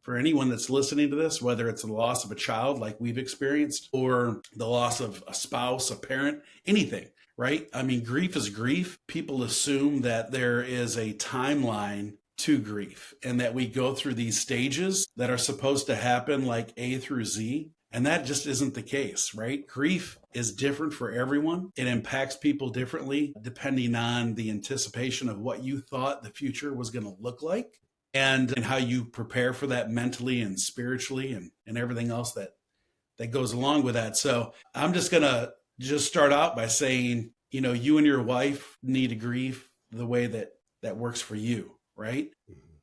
for anyone that's listening to this, whether it's the loss of a child like we've experienced or the loss of a spouse, a parent, anything, right? I mean, grief is grief. People assume that there is a timeline to grief and that we go through these stages that are supposed to happen like A through Z. And that just isn't the case, right? Grief is different for everyone. It impacts people differently depending on the anticipation of what you thought the future was going to look like and how you prepare for that mentally and spiritually and everything else that goes along with that. So I'm just going to just start out by saying, you and your wife need to grieve the way that works for you, right?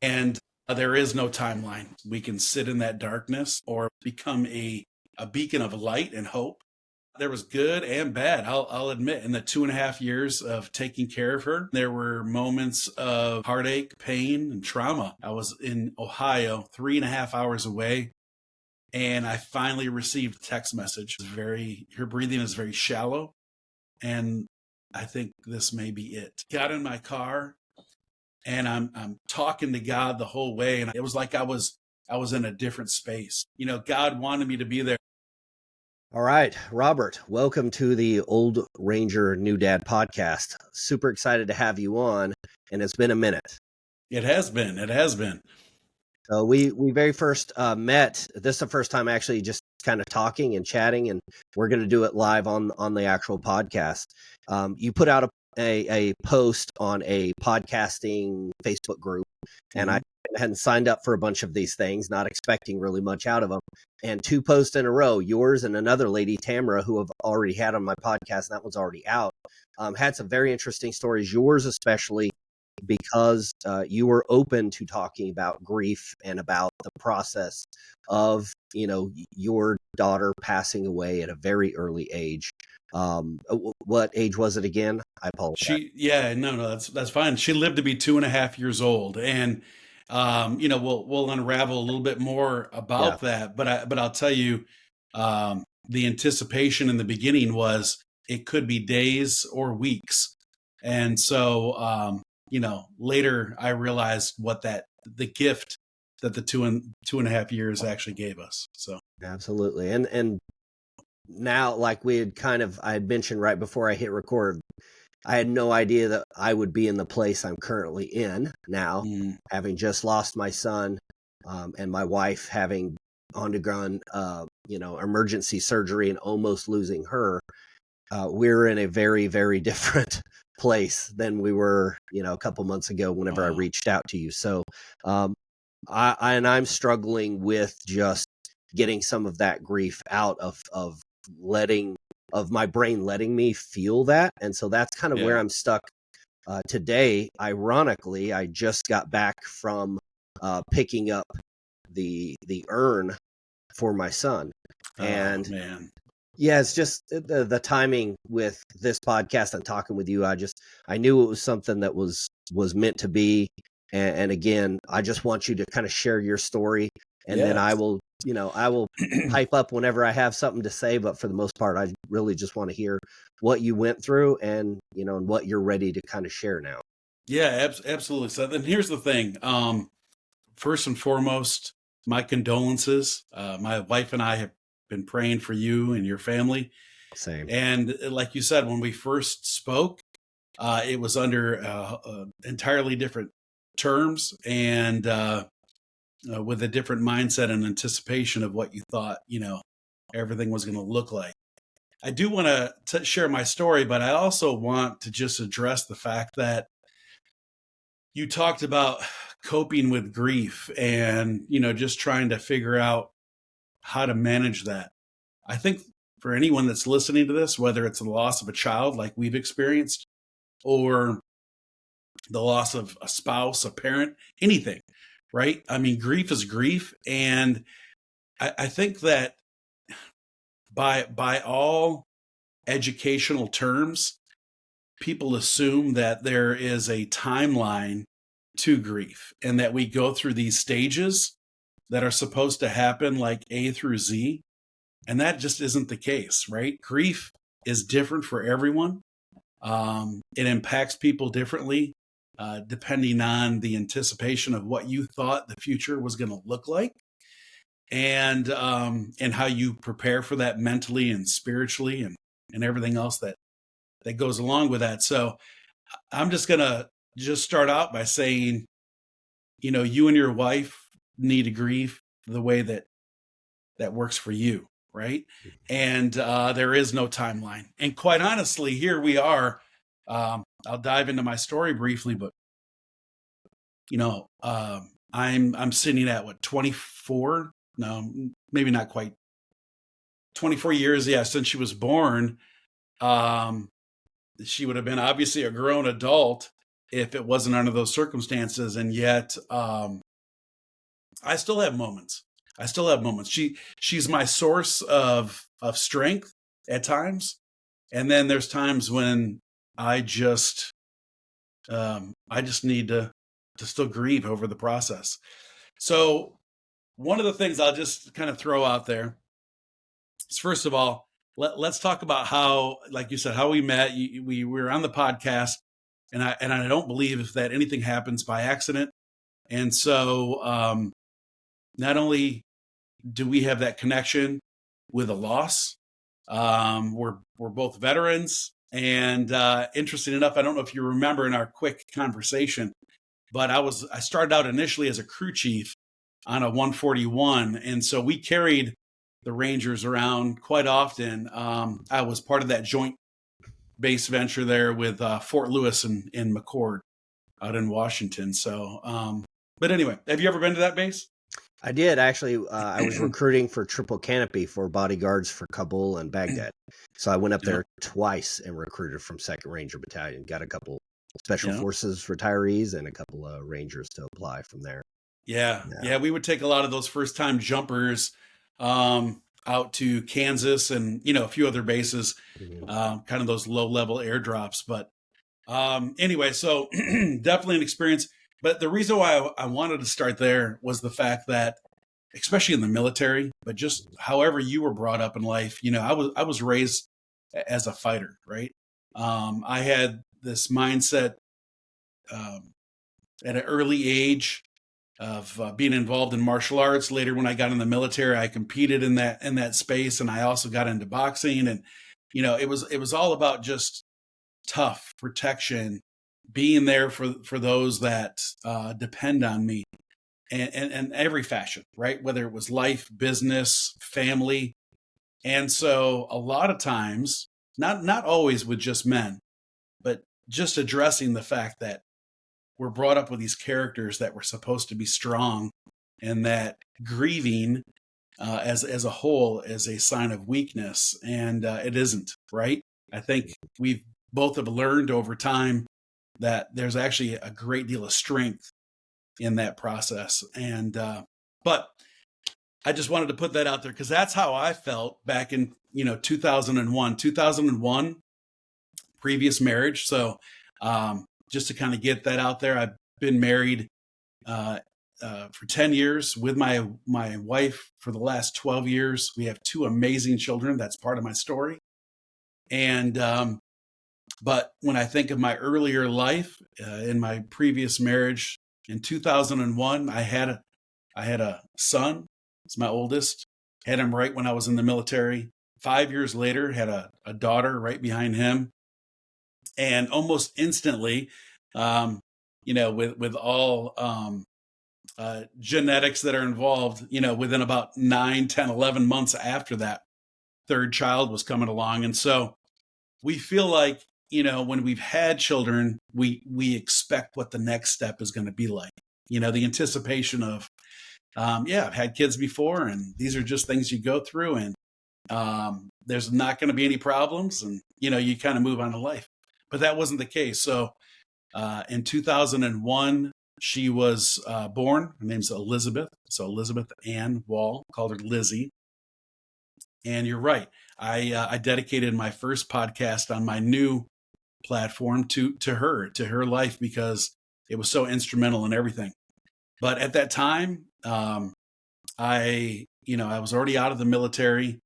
And there is no timeline. We can sit in that darkness or become a beacon of light and hope. There was good and bad. I'll admit, in the 2.5 years of taking care of her, there were moments of heartache, pain, and trauma. I was in Ohio, 3.5 hours away, and I finally received a text message. Her breathing is very shallow, and I think this may be it. Got in my car, and I'm talking to God the whole way, and it was like I was in a different space. God wanted me to be there. All right, Robert, welcome to the Old Ranger New Dad podcast. Super excited to have you on, and it's been a minute. It has been. So we very first met. This is the first time actually just kind of talking and chatting, and we're going to do it live on the actual podcast. You put out a post on a podcasting Facebook group, and I hadn't signed up for a bunch of these things, not expecting really much out of them. And 2 posts in a row, yours and another lady, Tamara, who I've already had on my podcast, and that one's already out, had some very interesting stories, yours especially, because you were open to talking about grief and about the process of, your daughter passing away at a very early age. What age was it again? I apologize. That's fine. She lived to be 2.5 years old, and we'll unravel a little bit more about that. But I'll tell you, the anticipation in the beginning was it could be days or weeks, and so later I realized what the gift that the 2.5 years actually gave us. So absolutely, and now, like I had mentioned right before I hit record, I had no idea that I would be in the place I'm currently in now, having just lost my son, and my wife having undergone, emergency surgery and almost losing her. We're in a very, very different place than we were, a couple months ago whenever I reached out to you. So, I'm struggling with just getting some of that grief out of my brain letting me feel that. And so that's kind of where I'm stuck today. Ironically, I just got back from picking up the urn for my son. And man. Yeah, it's just the timing with this podcast and talking with you. I knew it was something that was meant to be. And again, I just want you to kind of share your story, and then I will pipe up whenever I have something to say. But for the most part, I really just want to hear what you went through and what you're ready to kind of share now. Yeah, absolutely. So then here's the thing. First and foremost, my condolences. My wife and I have been praying for you and your family. Same. And like you said, when we first spoke, it was under entirely different terms and with a different mindset and anticipation of what you thought, everything was going to look like. I do want to share my story, but I also want to just address the fact that you talked about coping with grief and, just trying to figure out how to manage that. I think for anyone that's listening to this, whether it's the loss of a child like we've experienced or the loss of a spouse, a parent, anything, right? I mean, grief is grief. And I think that by all educational terms, people assume that there is a timeline to grief and that we go through these stages that are supposed to happen like A through Z. And that just isn't the case, right? Grief is different for everyone. It impacts people differently, depending on the anticipation of what you thought the future was going to look like. and how you prepare for that mentally and spiritually and everything else that goes along with that. So I'm just going to just start out by saying, you and your wife need to grieve the way that works for you, right? And there is no timeline. And quite honestly, here we are. I'll dive into my story briefly, but I'm sitting at what, 24? No, maybe not quite. 24 years, yeah, since she was born. She would have been obviously a grown adult if it wasn't under those circumstances, and yet I still have moments. She's my source of strength at times, and then there's times when I just need to still grieve over the process. So one of the things I'll just kind of throw out there is, first of all, let's talk about how, like you said, how we met. We were on the podcast, and I don't believe that anything happens by accident. And so not only do we have that connection with a loss, we're both veterans. And interesting enough, I don't know if you remember in our quick conversation, but I started out initially as a crew chief on a 141, and so we carried the Rangers around quite often. I was part of that joint base venture there with Fort Lewis and McCord out in Washington. So, but anyway, have you ever been to that base? I did, actually. I was recruiting for Triple Canopy for bodyguards for Kabul and Baghdad. So I went up there twice and recruited from 2nd Ranger Battalion. Got a couple Special Forces retirees and a couple of Rangers to apply from there. Yeah. We would take a lot of those first-time jumpers out to Kansas and, a few other bases, kind of those low-level airdrops. But anyway, so definitely an experience. But the reason why I wanted to start there was the fact that, especially in the military, but just however you were brought up in life, I was raised as a fighter, right? I had this mindset at an early age of being involved in martial arts. Later, when I got in the military, I competed in that space, and I also got into boxing. And it was all about just tough protection, being there for those that depend on me, and every fashion, right? Whether it was life, business, family. And so a lot of times, not always with just men, but just addressing the fact that we're brought up with these characters that were supposed to be strong, and that grieving as a whole is a sign of weakness, and it isn't, right? I think we've both have learned over time that there's actually a great deal of strength in that process. And but I just wanted to put that out there because that's how I felt back in 2001, previous marriage. So just to kind of get that out there, I've been married for 10 years with my wife for the last 12 years. We have 2 amazing children. That's part of my story. And but when I think of my earlier life in my previous marriage in 2001, I had a son. It's my oldest. Had him right when I was in the military. 5 years later, had a daughter right behind him. And almost instantly, with all genetics that are involved, within about 9, 10, 11 months after that, 3rd child was coming along. And so we feel like, when we've had children, we expect what the next step is going to be like. The anticipation of, I've had kids before, and these are just things you go through, and there's not going to be any problems, and you kind of move on to life. But that wasn't the case. So in 2001, she was born. Her name's Elizabeth. So Elizabeth Ann Wall, called her Lizzie. And you're right. I dedicated my first podcast on my new platform to her life, because it was so instrumental in everything. But at that time, I was already out of the military,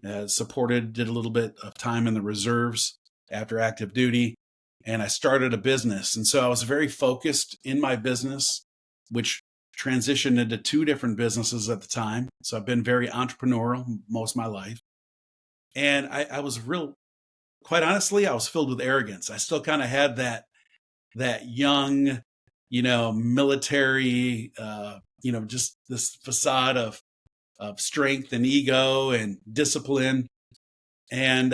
did a little bit of time in the reserves after active duty, and I started a business. And so I was very focused in my business, which transitioned into 2 different businesses at the time. So I've been very entrepreneurial most of my life. And I was quite honestly, I was filled with arrogance. I still kind of had that young, military, just this facade of strength and ego and discipline. And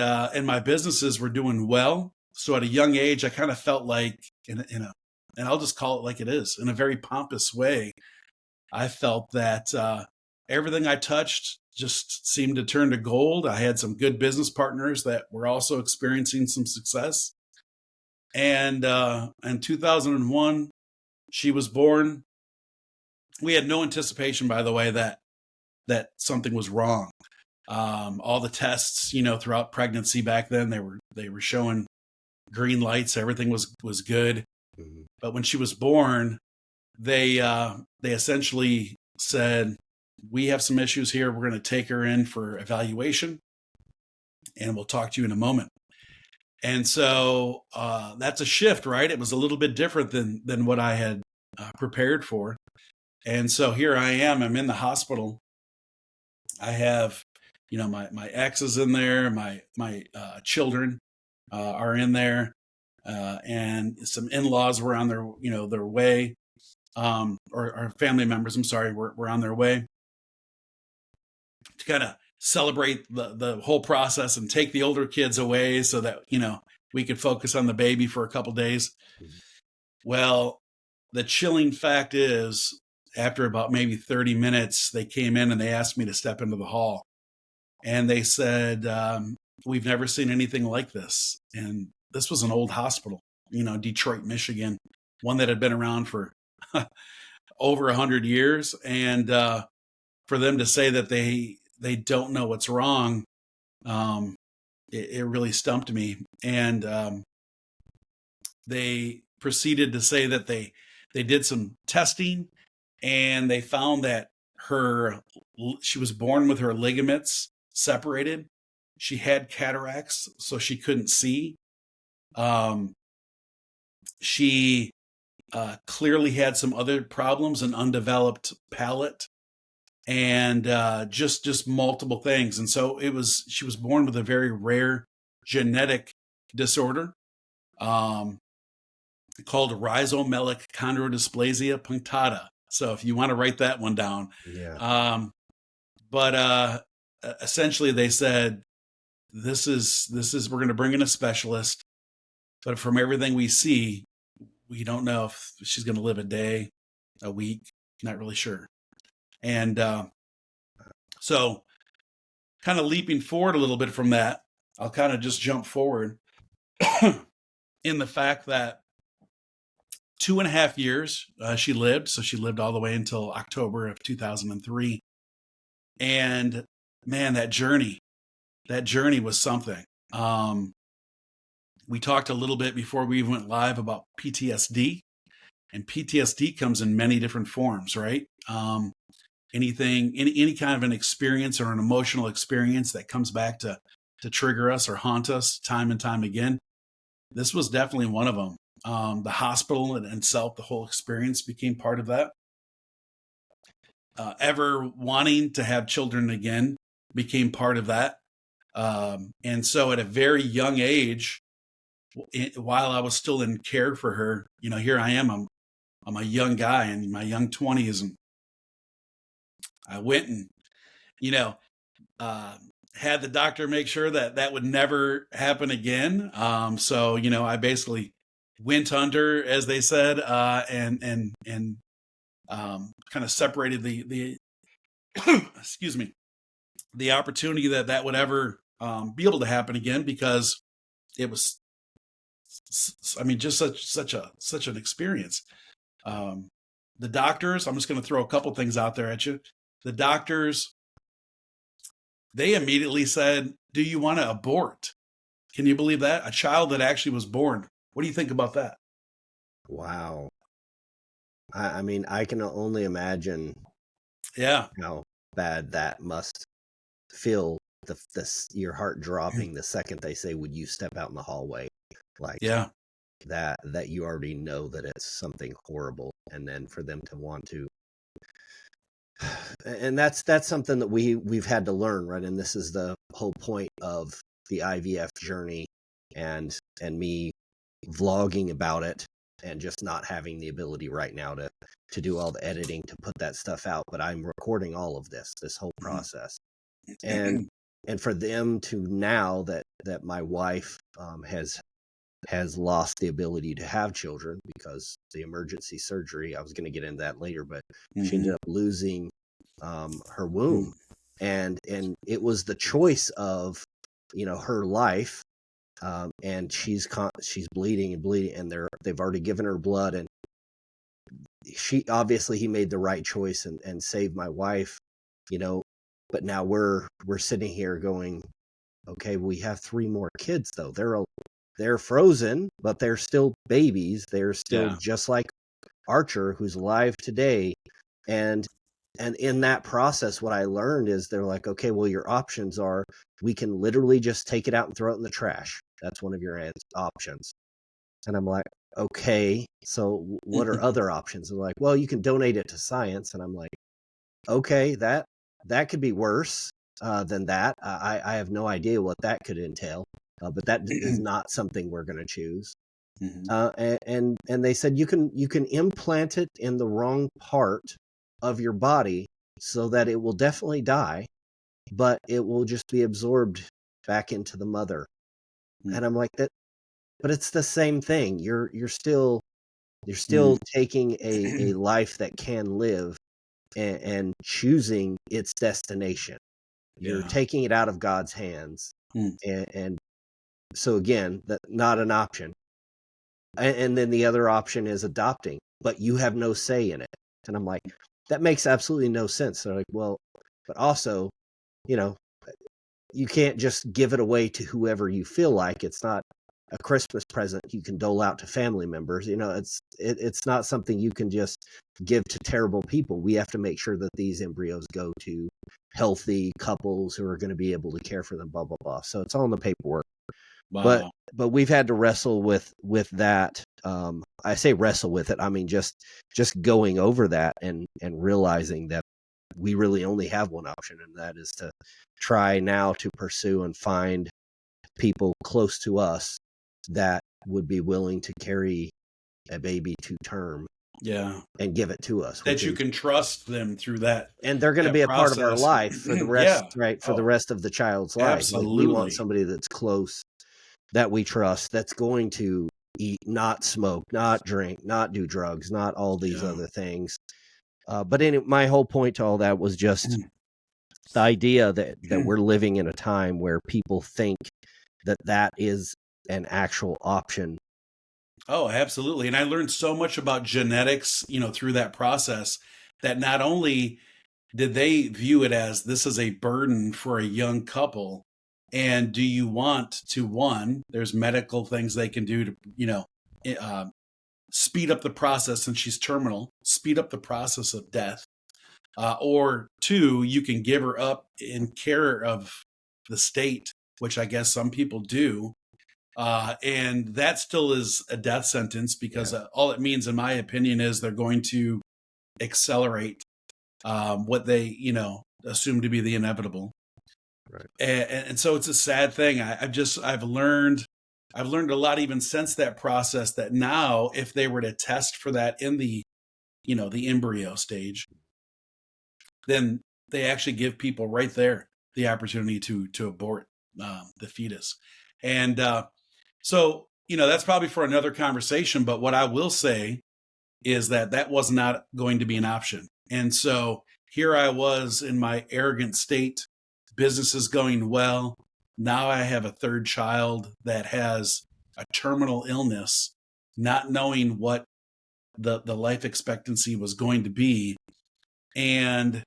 my businesses were doing well. So at a young age, I kind of felt like and I'll just call it like it is, in a very pompous way, I felt that everything I touched just seemed to turn to gold. I had some good business partners that were also experiencing some success. And in 2001, she was born. We had no anticipation, by the way, that something was wrong. All the tests, throughout pregnancy back then, they were showing green lights. Everything was good. Mm-hmm. But when she was born, they essentially said, we have some issues here. We're going to take her in for evaluation, and we'll talk to you in a moment. And so that's a shift, right? It was a little bit different than what I had prepared for. And so here I am. I'm in the hospital. I have, my ex is in there. My children are in there, and some in-laws were on their way, or family members. I'm sorry, were on their way to kind of celebrate the whole process and take the older kids away so that, we could focus on the baby for a couple days. Mm-hmm. Well, the chilling fact is, after about maybe 30 minutes, they came in and they asked me to step into the hall. And they said, we've never seen anything like this. And this was an old hospital, Detroit, Michigan, one that had been around for over 100 years. And for them to say that they don't know what's wrong, it really stumped me. And they proceeded to say that they did some testing, and they found that she was born with her ligaments separated. She had cataracts, so she couldn't see. She clearly had some other problems, an undeveloped palate, and just multiple things. And so she was born with a very rare genetic disorder called rhizomelic chondrodysplasia punctata. So if you want to write that one down. Yeah. But essentially they said, this is we're going to bring in a specialist, but from everything we see, we don't know if she's going to live a day, a week, not really sure. And so kind of leaping forward a little bit from that, I'll kind of just jump forward in the fact that 2.5 years she lived. So she lived all the way until October of 2003. And man, that journey was something. We talked a little bit before we went live about PTSD, and PTSD comes in many different forms, right? Any kind of an experience or an emotional experience that comes back to trigger us or haunt us time and time again. This was definitely one of them. The hospital in itself, the whole experience became part of that. Ever wanting to have children again became part of that. And so at a very young age, while I was still in care for her, here I am, I'm a young guy in my young 20s, and I went and, had the doctor make sure that would never happen again. So, I basically went under, as they said, and kind of separated the excuse me, the opportunity that would ever be able to happen again, because it was, just such an experience. The doctors, I'm just going to throw a couple things out there at you. The doctors, they immediately said, do you want to abort? Can you believe that? A child that actually was born. What do you think about that? Wow. I can only imagine how bad that must feel, your heart dropping the second they say, would you step out in the hallway? That you already know that it's something horrible, and then for them to want to And that's something that we've had to learn, right? And this is the whole point of the IVF journey, and me vlogging about it, and just not having the ability right now to do all the editing to put that stuff out. But I'm recording all of this whole process, and for them to now that my wife has lost the ability to have children because the emergency surgery. I was going to get into that later, but she ended up losing her womb, and it was the choice of, her life, and she's bleeding and bleeding, and they've already given her blood, and he made the right choice and saved my wife, but now we're sitting here going, okay, we have 3 more kids though. They're frozen, but they're still babies. They're still just like Archer, who's alive today. And in that process, what I learned is they're like, okay, well, your options are, we can literally just take it out and throw it in the trash. That's one of your options. And I'm like, okay, so what are other options? And they're like, well, you can donate it to science. And I'm like, okay, that could be worse than that. I have no idea what that could entail. But that is not something we're going to choose. And they said you can implant it in the wrong part of your body so that it will definitely die, but it will just be absorbed back into the mother. And I'm like, that, but it's the same thing. You're still taking a life that can live and choosing its destination. You're taking it out of God's hands, and so again, that's not an option. And then the other option is adopting, but you have no say in it. And I'm like, that makes absolutely no sense. They're like, well, but also, you can't just give it away to whoever you feel like. It's not a Christmas present you can dole out to family members. It's not something you can just give to terrible people. We have to make sure that these embryos go to healthy couples who are going to be able to care for them, blah, blah, blah. So it's all in the paperwork. Wow. But we've had to wrestle with that. I say wrestle with it. I mean, just going over that and realizing that we really only have one option, and that is to try now to pursue and find people close to us that would be willing to carry a baby to term. And give it to us. That you can trust them through that. And they're going to be a part of our life for the rest, right? For the rest of the child's life. Absolutely. Like, we want somebody that's close, that we trust, that's going to eat, not smoke, not drink, not do drugs, not all these other things. But my whole point to all that was just the idea that we're living in a time where people think that is an actual option. Oh, absolutely. And I learned so much about genetics, through that process, that not only did they view it as this is a burden for a young couple, and do you want to, there's medical things they can do to, speed up the process, since she's terminal, speed up the process of death. Or 2, you can give her up in care of the state, which I guess some people do. And that still is a death sentence, because all it means, in my opinion, is they're going to accelerate what they, assume to be the inevitable. Right. And so it's a sad thing. I've learned a lot even since that process, that now if they were to test for that in the, the embryo stage, then they actually give people right there the opportunity to abort the fetus. And so, that's probably for another conversation. But what I will say is that was not going to be an option. And so here I was in my arrogant state, business is going well. Now I have a 3rd child that has a terminal illness, not knowing what the life expectancy was going to be. And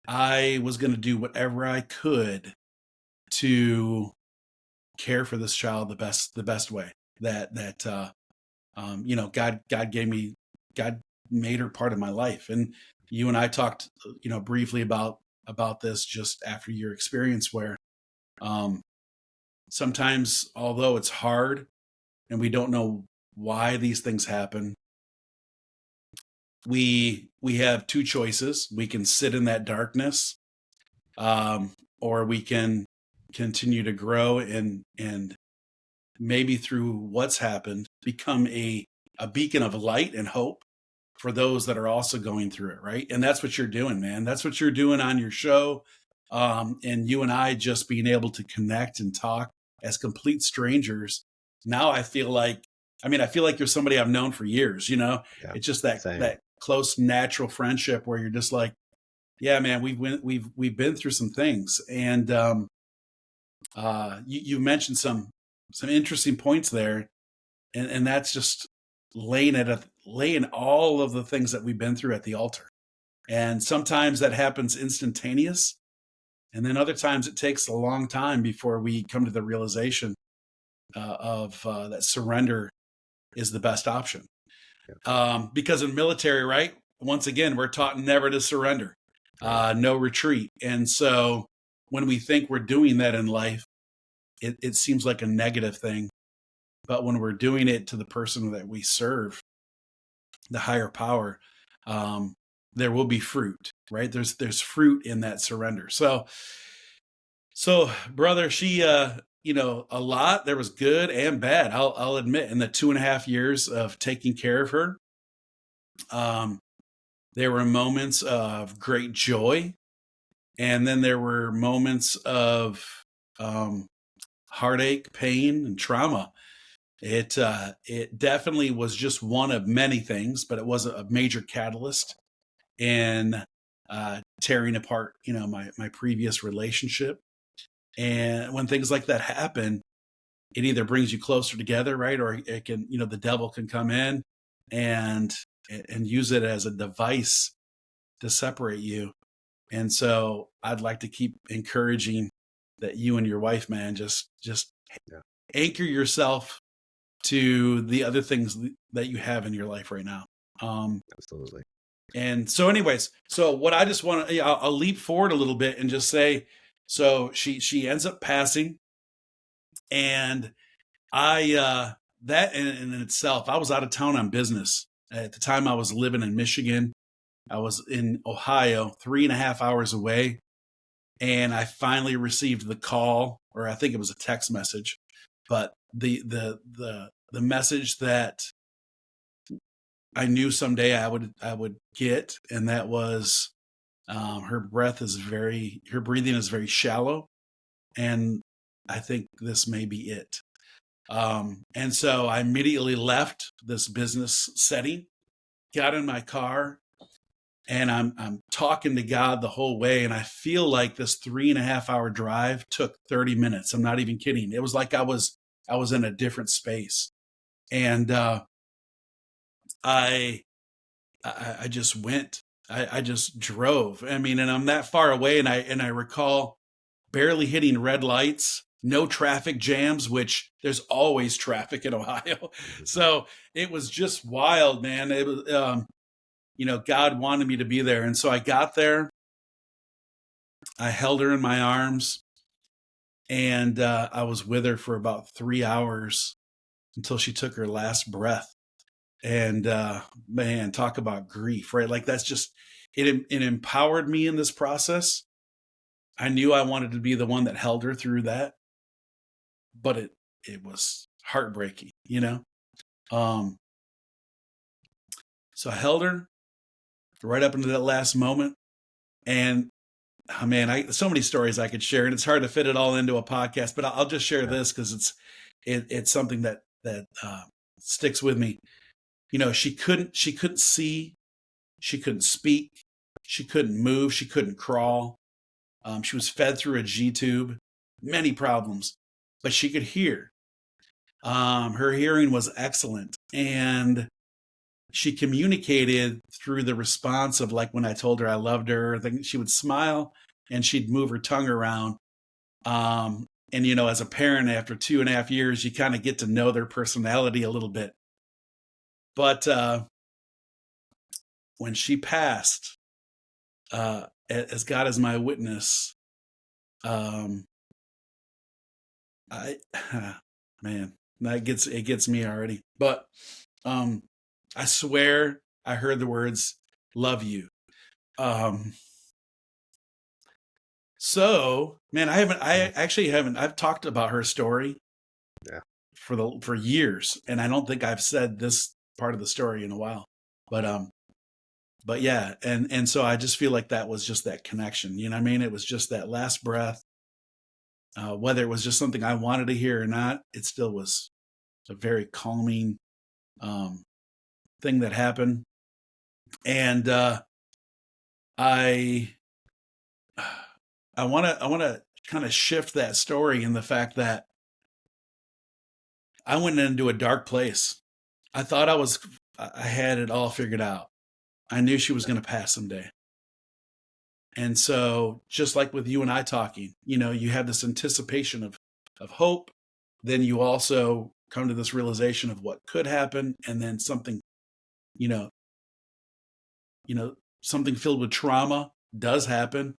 I was going to do whatever I could to care for this child the best way that God made her part of my life. And you and I talked, briefly about this just after your experience, where sometimes, although it's hard and we don't know why these things happen, we have two choices. We can sit in that darkness, or we can continue to grow and maybe through what's happened become a beacon of light and hope for those that are also going through it, right? And that's what you're doing, man. That's what you're doing on your show. And you and I just being able to connect and talk as complete strangers. Now I feel like you're somebody I've known for years, you know. Yeah, it's just same. that close natural friendship where you're just like, yeah, man, we've been through some things. And you mentioned some interesting points there, and that's just laying all of the things that we've been through at the altar. And sometimes that happens instantaneous, and then other times it takes a long time before we come to the realization of that surrender is the best option. Yeah. Because in military, right, once again, we're taught never to surrender, no retreat. And so when we think we're doing that in life, it seems like a negative thing. But when we're doing it to the person that we serve, the higher power, there will be fruit, right? There's fruit in that surrender. So brother, she, a lot, there was good and bad. I'll admit, in the 2.5 years of taking care of her, there were moments of great joy. And then there were moments of, heartache, pain, and trauma. It definitely was just one of many things, but it was a major catalyst in tearing apart, my previous relationship. And when things like that happen, it either brings you closer together, right, or it can, the devil can come in and use it as a device to separate you. And so I'd like to keep encouraging that you and your wife, man, just Yeah. anchor yourself to the other things that you have in your life right now. Absolutely. And so anyways, so what I just want to, I'll leap forward a little bit and just say, so she ends up passing, and that in itself, I was out of town on business. At the time I was living in Michigan. I was in Ohio, 3.5 hours away. And I finally received the call, or I think it was a text message, but the message that I knew someday I would get, and that was, her breathing is very shallow, and I think this may be it. And so I immediately left this business setting, got in my car, and I'm talking to God the whole way. And I feel like this 3.5 hour drive took 30 minutes. I'm not even kidding. It was like I was in a different space. And I just went. I just drove. I mean, and I'm that far away, and I recall barely hitting red lights, no traffic jams, which there's always traffic in Ohio. So it was just wild, man. It was, God wanted me to be there. And so I got there, I held her in my arms, and I was with her for about 3 hours until she took her last breath. And man, talk about grief, right? Like that's just, it empowered me in this process. I knew I wanted to be the one that held her through that, but it was heartbreaking, Um, so I held her right up into that last moment. And oh man, so many stories I could share, and it's hard to fit it all into a podcast, but I'll just share this because it's something that sticks with me. She couldn't see, she couldn't speak, she couldn't move, she couldn't crawl. She was fed through a G tube, many problems, but she could hear. Her hearing was excellent, and she communicated through the response of, like, when I told her I loved her, she would smile and she'd move her tongue around. And as a parent, after 2.5 years, you kind of get to know their personality a little bit. But when she passed, as God is my witness, I man, it gets me already. But I swear I heard the words, love you. So man, I actually haven't, I've talked about her story Yeah. for years. And I don't think I've said this part of the story in a while, but yeah. And so I just feel like that was just that connection, you know what I mean? It was just that last breath, whether it was just something I wanted to hear or not, it still was a very calming, thing that happened. And, I want to kind of shift that story in the fact that I went into a dark place. I thought I had it all figured out. I knew she was going to pass someday. And so just like with you and I talking, you know, you have this anticipation of hope. Then you also come to this realization of what could happen. And then something, you know, something filled with trauma does happen.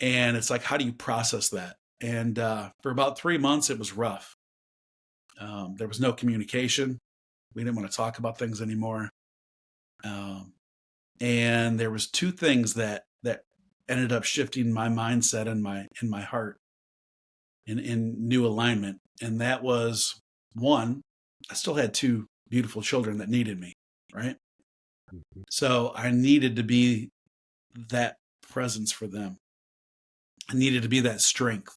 And it's like, how do you process that? And for about 3 months, it was rough. There was no communication. We didn't want to talk about things anymore. And there was two things that ended up shifting my mindset and my heart in new alignment. And that was, one, I still had two beautiful children that needed me, right? Mm-hmm. So I needed to be that presence for them. I needed to be that strength.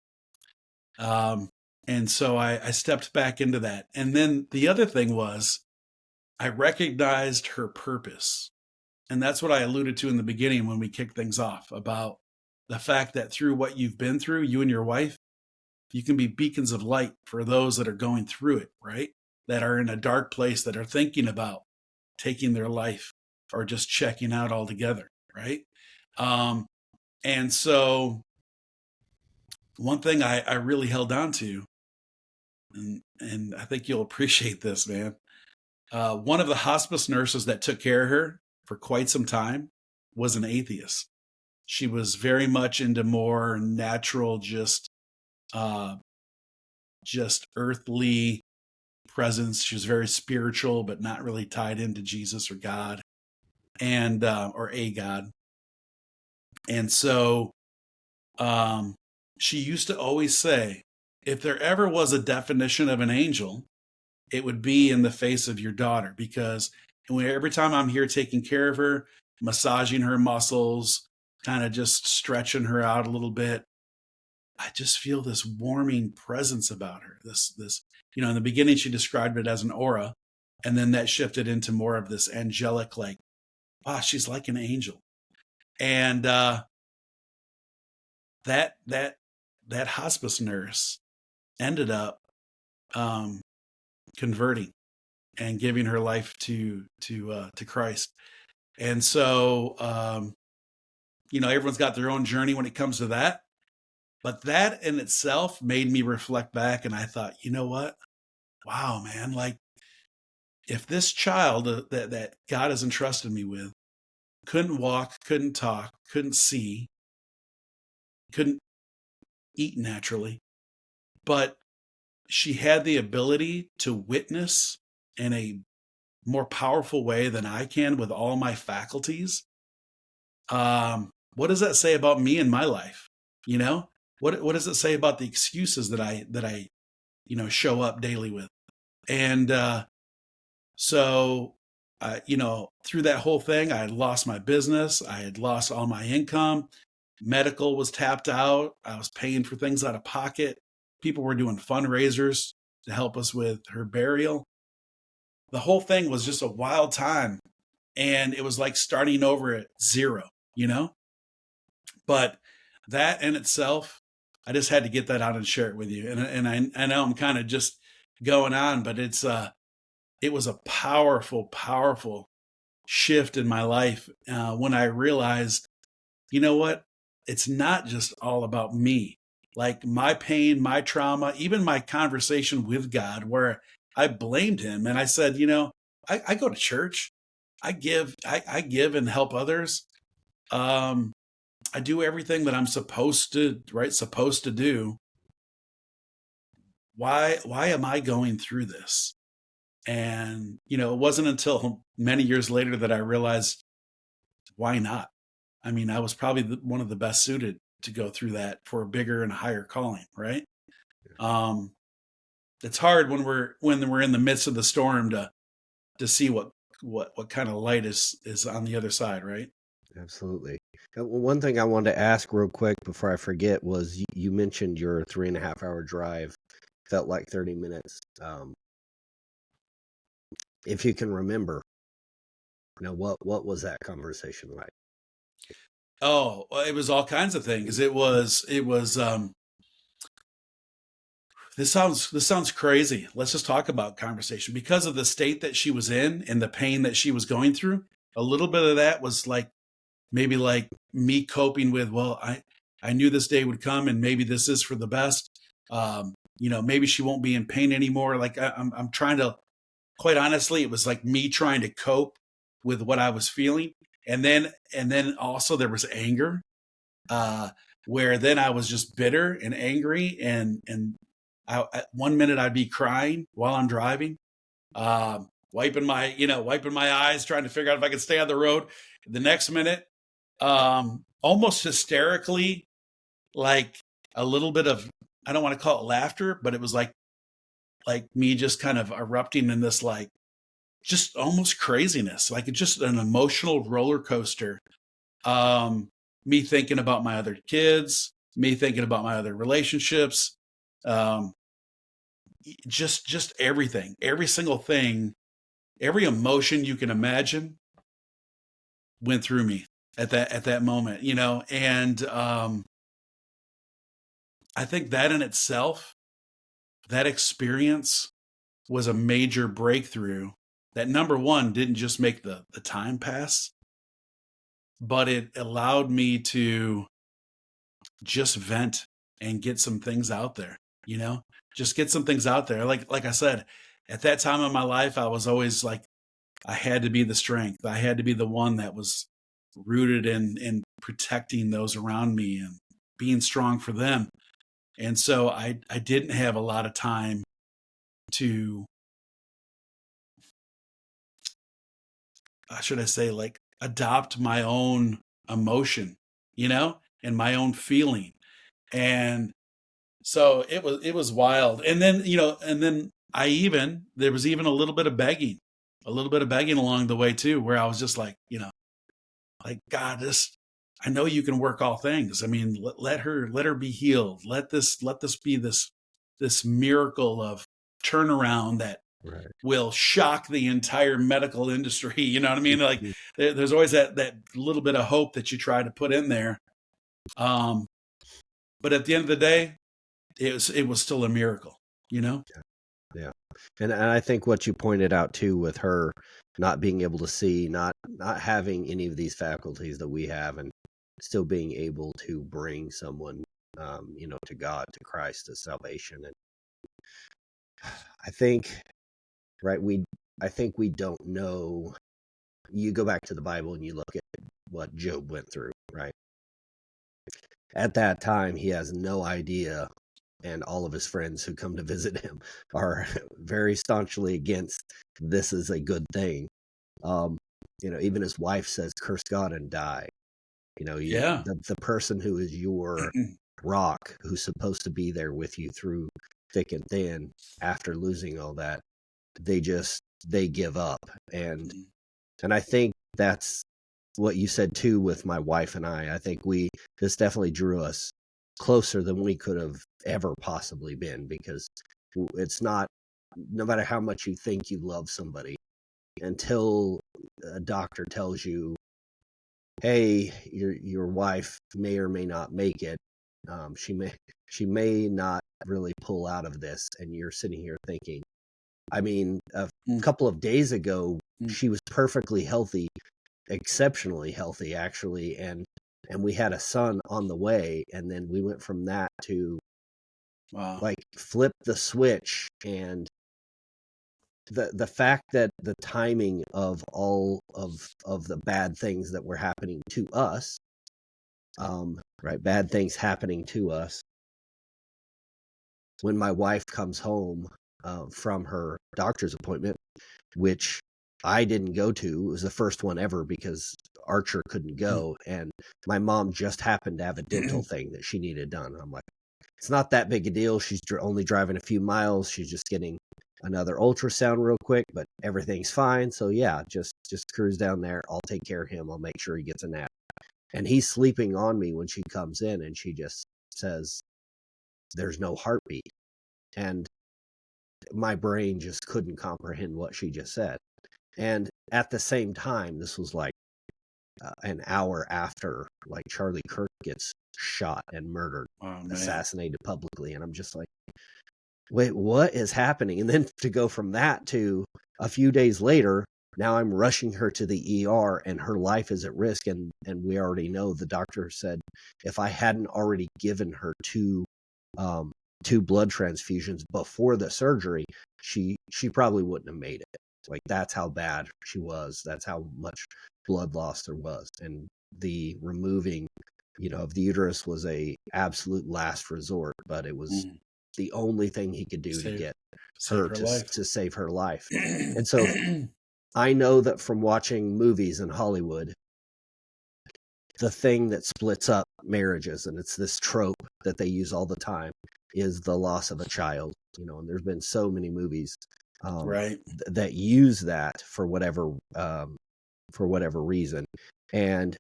And so I stepped back into that. And then the other thing was I recognized her purpose. And that's what I alluded to in the beginning when we kicked things off, about the fact that through what you've been through, you and your wife, you can be beacons of light for those that are going through it, right? That are in a dark place, that are thinking about taking their life or just checking out altogether, right? And so one thing I really held on to, and I think you'll appreciate this, man. One of the hospice nurses that took care of her for quite some time was an atheist. She was very much into more natural, just earthly presence. She was very spiritual, but not really tied into Jesus or God, and or a God. And so she used to always say, if there ever was a definition of an angel, it would be in the face of your daughter, because every time I'm here taking care of her, massaging her muscles, kind of just stretching her out a little bit, I just feel this warming presence about her. This, in the beginning, she described it as an aura, and then that shifted into more of this angelic, like, wow, she's like an angel. And that hospice nurse ended up converting and giving her life to Christ. And so, everyone's got their own journey when it comes to that. But that in itself made me reflect back, and I thought, you know what? Wow, man! Like, if this child that God has entrusted me with couldn't walk, couldn't talk, couldn't see, couldn't eat naturally, but she had the ability to witness in a more powerful way than I can with all my faculties. What does that say about me and my life? What does it say about the excuses that I show up daily with? And so through that whole thing, I had lost my business. I had lost all my income. Medical was tapped out. I was paying for things out of pocket. People were doing fundraisers to help us with her burial. The whole thing was just a wild time. And it was like starting over at zero, But that in itself, I just had to get that out and share it with you. And I know I'm kind of just going on, but it was a powerful, powerful shift in my life when I realized, you know what? It's not just all about me. Like my pain, my trauma, even my conversation with God, where I blamed him and I said, I go to church, I give and help others. I do everything that I'm supposed to do. Why am I going through this? And, it wasn't until many years later that I realized, why not? I mean, I was probably one of the best suited to go through that for a bigger and higher calling, right? Um, it's hard when we're in the midst of the storm to see what kind of light is on the other side, right? Absolutely. One thing I wanted to ask real quick before I forget was you mentioned your 3.5 hour drive felt like 30 minutes. If you can remember, what was that conversation like? Oh, well, it was all kinds of things. It was this sounds crazy. Let's just talk about conversation because of the state that she was in and the pain that she was going through. A little bit of that was like maybe like me coping with, well, I knew this day would come and maybe this is for the best. Maybe she won't be in pain anymore. Like I'm trying to, quite honestly, it was like me trying to cope with what I was feeling. And then also there was anger, uh, where then I was just bitter and angry. And at 1 minute I'd be crying while I'm driving, wiping my eyes, trying to figure out if I could stay on the road. The next minute, almost hysterically, like a little bit of, I don't want to call it laughter, but it was like me just kind of erupting in this, like, just almost craziness, like it's just an emotional roller coaster. Um, Me thinking about my other kids, me thinking about my other relationships, um, just everything, every single thing, every emotion you can imagine went through me at that moment, and I think that in itself, that experience was a major breakthrough. That, number one, didn't just make the time pass, but it allowed me to just vent and get some things out there, just get some things out there. Like I said, at that time in my life, I was always like, I had to be the strength. I had to be the one that was rooted in protecting those around me and being strong for them. And so I didn't have a lot of time to, should I say, like, adopt my own emotion, and my own feeling. And so it was wild. And then there was even a little bit of begging along the way too, where I was just like, God, I know you can work all things. I mean, let her be healed. Let this be this miracle of turnaround that Right. will shock the entire medical industry. You know what I mean? Like, there's always that little bit of hope that you try to put in there. Um, but at the end of the day, it was still a miracle, you know? Yeah. And I think what you pointed out too with her not being able to see, not having any of these faculties that we have, and still being able to bring someone, to God, to Christ, to salvation. And I think, right, I think we don't know. You go back to the Bible and you look at what Job went through, right? At that time, he has no idea, and all of his friends who come to visit him are very staunchly against this is a good thing. Um, even his wife says, "Curse God and die." Yeah. The person who is your rock, who's supposed to be there with you through thick and thin, after losing all that, they give up. And I think that's what you said too with my wife and I. I think this definitely drew us closer than we could have ever possibly been, because it's not, no matter how much you think you love somebody, until a doctor tells you, hey, your wife may or may not make it. She may not really pull out of this, and you're sitting here thinking, I mean, a couple of days ago, she was perfectly healthy, exceptionally healthy, actually, and we had a son on the way, and then we went from that to, Wow. like, flip the switch. And the fact that the timing of all of the bad things that were happening to us, right, bad things happening to us, when my wife comes home, from her doctor's appointment, which I didn't go to. It was the first one ever because Archer couldn't go, and my mom just happened to have a dental thing that she needed done. I'm like, it's not that big a deal. She's only driving a few miles. She's just getting another ultrasound real quick, but everything's fine. So yeah, just cruise down there. I'll take care of him. I'll make sure he gets a nap. And he's sleeping on me when she comes in, and she just says, there's no heartbeat. And my brain just couldn't comprehend what she just said. And at the same time, this was like an hour after like Charlie Kirk gets shot and murdered, assassinated publicly. And I'm just like, wait, what is happening? And then to go from that to a few days later, now I'm rushing her to the ER and her life is at risk. And we already know, the doctor said if I hadn't already given her two blood transfusions before the surgery, she probably wouldn't have made it. Like, that's how bad she was. That's how much blood loss there was. And the removing, of the uterus was a absolute last resort, but it was the only thing he could do to get her to save her life. And so I know that from watching movies in Hollywood, the thing that splits up marriages, and it's this trope that they use all the time, is the loss of a child. And there's been so many movies that use that for whatever reason. And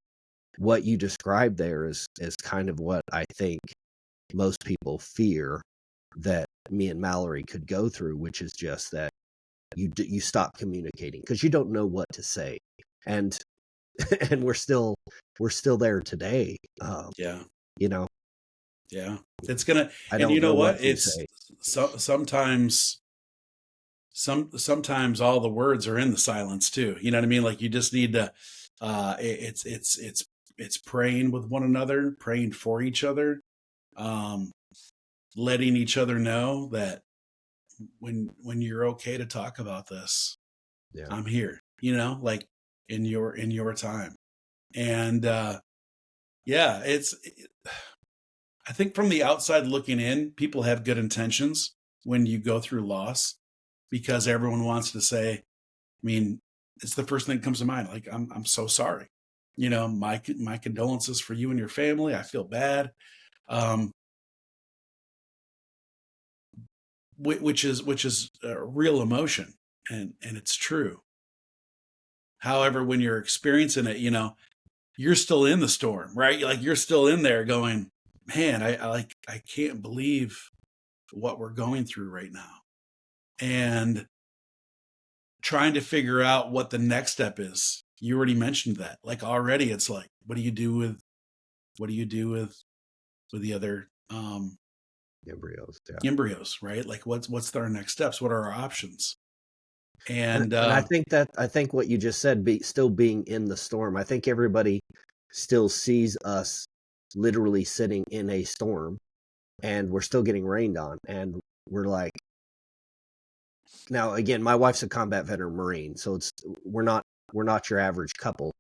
what you described there is kind of what I think most people fear that me and Mallory could go through, which is just that you stop communicating because you don't know what to say. And we're still there today. Yeah. It's gonna, I and don't you know what? What it's sometimes all the words are in the silence too. You know what I mean? Like, you just need to, it's praying with one another, praying for each other, letting each other know that when you're okay to talk about this, I'm here, like in your time. And, I think from the outside looking in, people have good intentions when you go through loss, because everyone wants to say, I mean, it's the first thing that comes to mind. Like, I'm so sorry, my condolences for you and your family. I feel bad. Which is a real emotion, and it's true. However, when you're experiencing it, you're still in the storm, right? Like, you're still in there going, man, I can't believe what we're going through right now. And trying to figure out what the next step is. You already mentioned that. Like, already it's like, what do you do with the other embryos, right? Like, what's our next steps? What are our options? And I think what you just said, still being in the storm, I think everybody still sees us literally sitting in a storm, and we're still getting rained on, and we're like, now again, my wife's a combat veteran Marine, so we're not your average couple,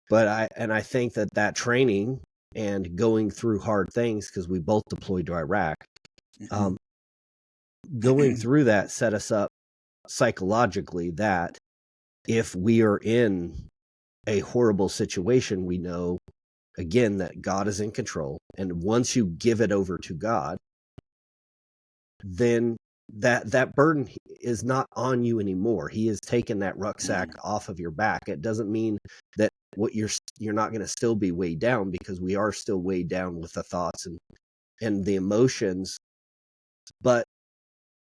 but I think that training and going through hard things, because we both deployed to Iraq, going through that set us up psychologically, that if we are in a horrible situation, we know again that God is in control, and once you give it over to God, then that burden is not on you anymore. He has taken that rucksack off of your back. It doesn't mean that you're not going to still be weighed down, because we are still weighed down with the thoughts and the emotions, but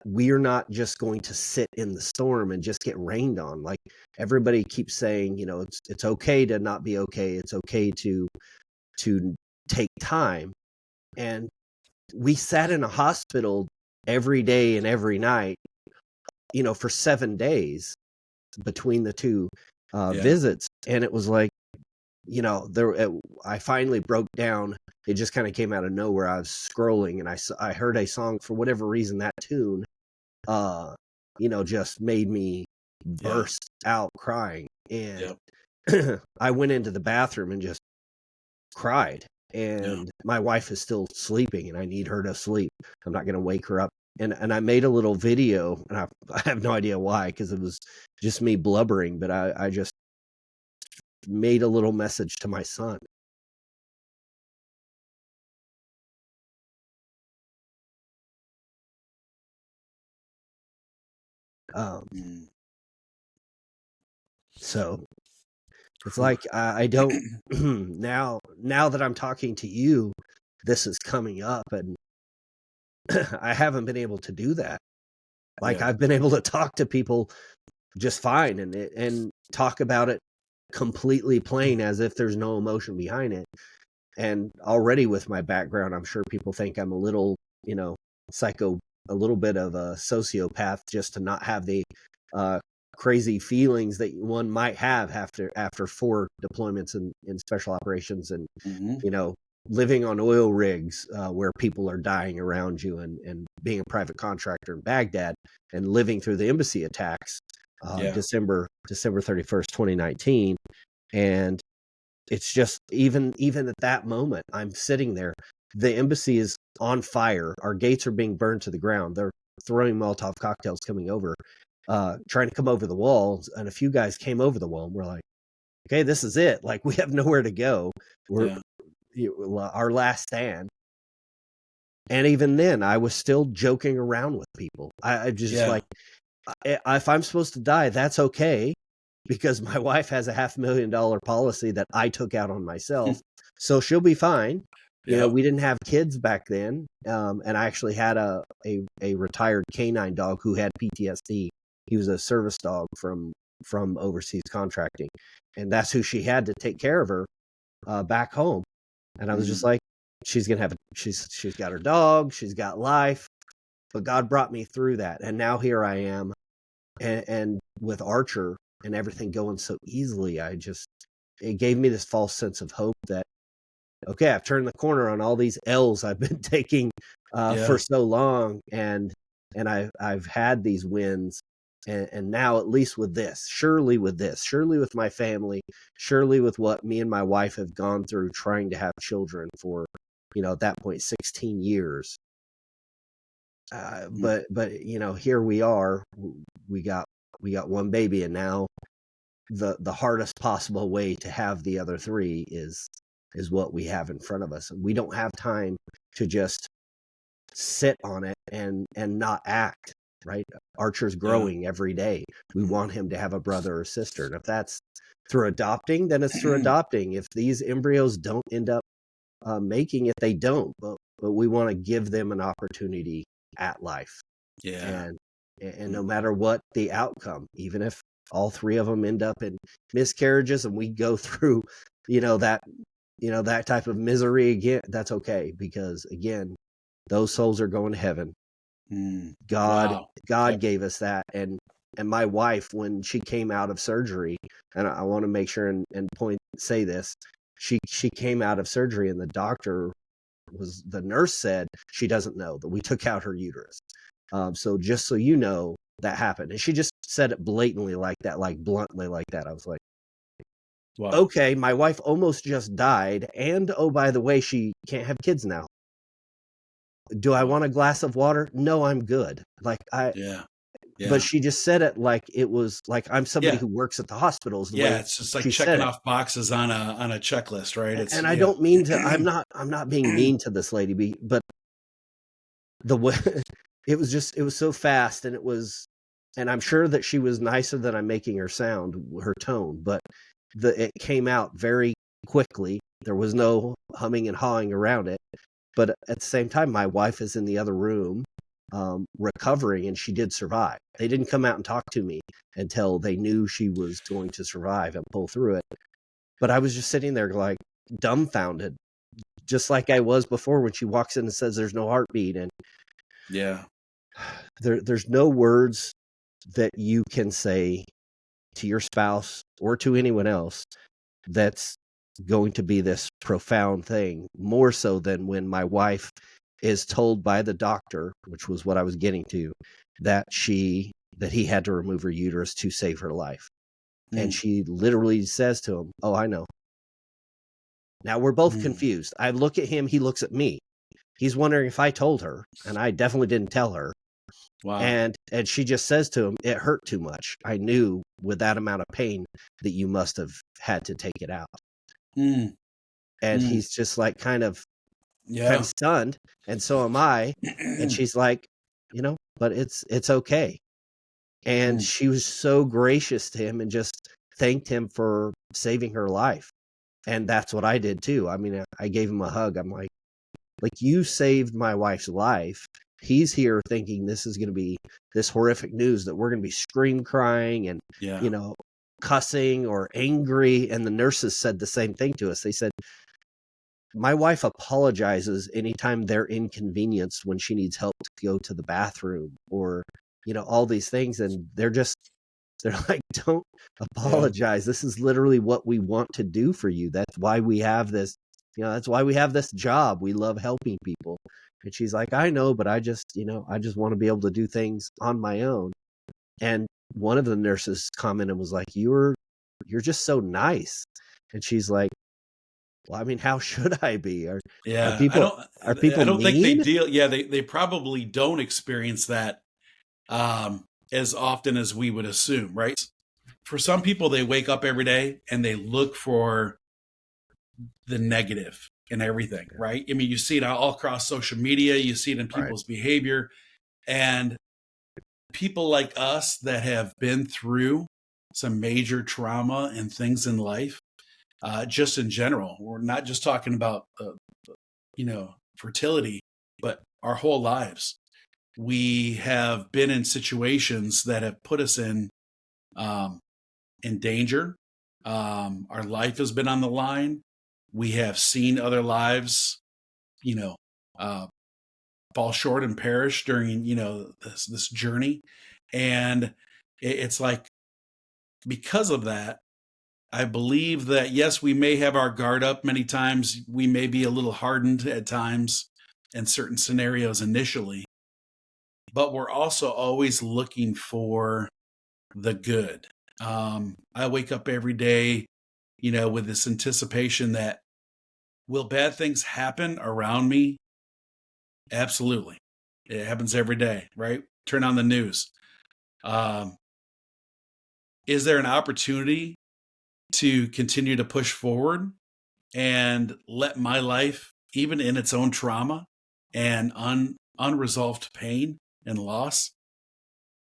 we're not just going to sit in the storm and just get rained on. Like, everybody keeps saying, it's okay to not be okay. It's okay to take time. And we sat in a hospital every day and every night, for 7 days between the two visits. And it was like, I finally broke down. It just kind of came out of nowhere. I was scrolling and I heard a song. For whatever reason, that tune, just made me burst out crying. And I went into the bathroom and just cried. And my wife is still sleeping, and I need her to sleep. I'm not going to wake her up and I made a little video, and I have no idea why, because it was just me blubbering, but I just made a little message to my son. So it's like I don't now that I'm talking to you, this is coming up, and I haven't been able to do that. Like I've been able to talk to people just fine and talk about it completely plain as if there's no emotion behind it. And already with my background, I'm sure people think I'm a little, psycho, a little bit of a sociopath, just to not have the crazy feelings that one might have after 4 deployments in special operations and, living on oil rigs where people are dying around you, and being a private contractor in Baghdad and living through the embassy attacks, December 31st, 2019. And it's just, even at that moment, I'm sitting there. The embassy is on fire. Our gates are being burned to the ground. They're throwing Molotov cocktails coming over, trying to come over the walls. And a few guys came over the wall, and we're like, okay, this is it. Like, we have nowhere to go. We're our last stand. And even then, I was still joking around with people. I just like, if I'm supposed to die, that's okay, because my wife has a $500,000 policy that I took out on myself. So she'll be fine. We didn't have kids back then. And I actually had a retired canine dog who had PTSD. He was a service dog from overseas contracting. And that's who she had to take care of her back home. And I was just like, she's going to have, she's got her dog, she's got life, but God brought me through that. And now here I am. And with Archer and everything going so easily, it gave me this false sense of hope that, okay, I've turned the corner on all these L's I've been taking for so long. And I've had these wins. And now, at least with this, surely with my family, surely with what me and my wife have gone through trying to have children for, at that point, 16 years. But here we are. We got one baby, and now the hardest possible way to have the other 3 is what we have in front of us. And we don't have time to just sit on it and not act. Right? Archer's growing every day. We want him to have a brother or sister. And if that's through adopting, then it's through adopting. If these embryos don't end up making it, they don't. But we want to give them an opportunity at life. And no matter what the outcome, even if all 3 of them end up in miscarriages and we go through, that type of misery again, that's okay, because again, those souls are going to heaven. God gave us that. And my wife, when she came out of surgery, and I want to make sure and say this, she came out of surgery, and the nurse said she doesn't know that we took out her uterus. So just so you know, that happened. And she just said it blatantly like that, like bluntly like that. I was like, wow. Okay, my wife almost just died. And oh, by the way, she can't have kids now. Do I want a glass of water? No, I'm good. Like But she just said it like it was like I'm somebody who works at the hospitals. It's just like checking off boxes on a checklist, right? And I don't mean to. I'm not being mean to this lady, but the way it was so fast, and I'm sure that she was nicer than I'm making her sound, her tone, but it came out very quickly. There was no humming and hawing around it. But at the same time, my wife is in the other room recovering, and she did survive. They didn't come out and talk to me until they knew she was going to survive and pull through it. But I was just sitting there like dumbfounded, just like I was before when she walks in and says there's no heartbeat. And there's no words that you can say to your spouse or to anyone else that's going to be this profound thing, more so than when my wife is told by the doctor, which was what I was getting to, that he had to remove her uterus to save her life. And she literally says to him, "Oh, I know." Now we're both confused. I look at him, he looks at me. He's wondering if I told her, and I definitely didn't tell her. Wow. And she just says to him, "It hurt too much. I knew with that amount of pain that you must have had to take it out." Mm, And mm, he's just like kind of yeah. stunned, and so am I. And she's like, "But it's okay." And Mm, she was so gracious to him and just thanked him for saving her life. And that's what I did too. I mean, I gave him a hug. I'm like, "You saved my wife's life." He's here thinking this is going to be this horrific news that we're going to be scream crying and, yeah. you know, cussing or angry. And the nurses said the same thing to us. They said, "My wife apologizes anytime they're inconvenienced when she needs help to go to the bathroom or, all these things." And they're like, "Don't Yeah. apologize. This is literally what we want to do for you. That's why we have this, that's why we have this job. We love helping people." And she's like, "I know, but I just want to be able to do things on my own." And one of the nurses commented, was like, You're just so nice." And she's like, "Well, I mean, how should I be? Are Yeah. I people don't, are I people don't think they mean?" deal. Yeah. They probably don't experience that, as often as we would assume, right? For some people, they wake up every day and they look for the negative in everything, right? I mean, you see it all across social media, you see it in Right. people's behavior, and people like us that have been through some major trauma and things in life, just in general, we're not just talking about, fertility, but our whole lives. We have been in situations that have put us um, in danger. Our life has been on the line. We have seen other lives, you know, uh, fall short and perish during, this journey. And it's like, because of that, I believe that, yes, we may have our guard up many times. We may be a little hardened at times in certain scenarios initially, but we're also always looking for the good. I wake up every day, with this anticipation that, will bad things happen around me? Absolutely. It happens every day, right? Turn on the news. Um, is there an opportunity to continue to push forward and let my life, even in its own trauma and unresolved pain and loss,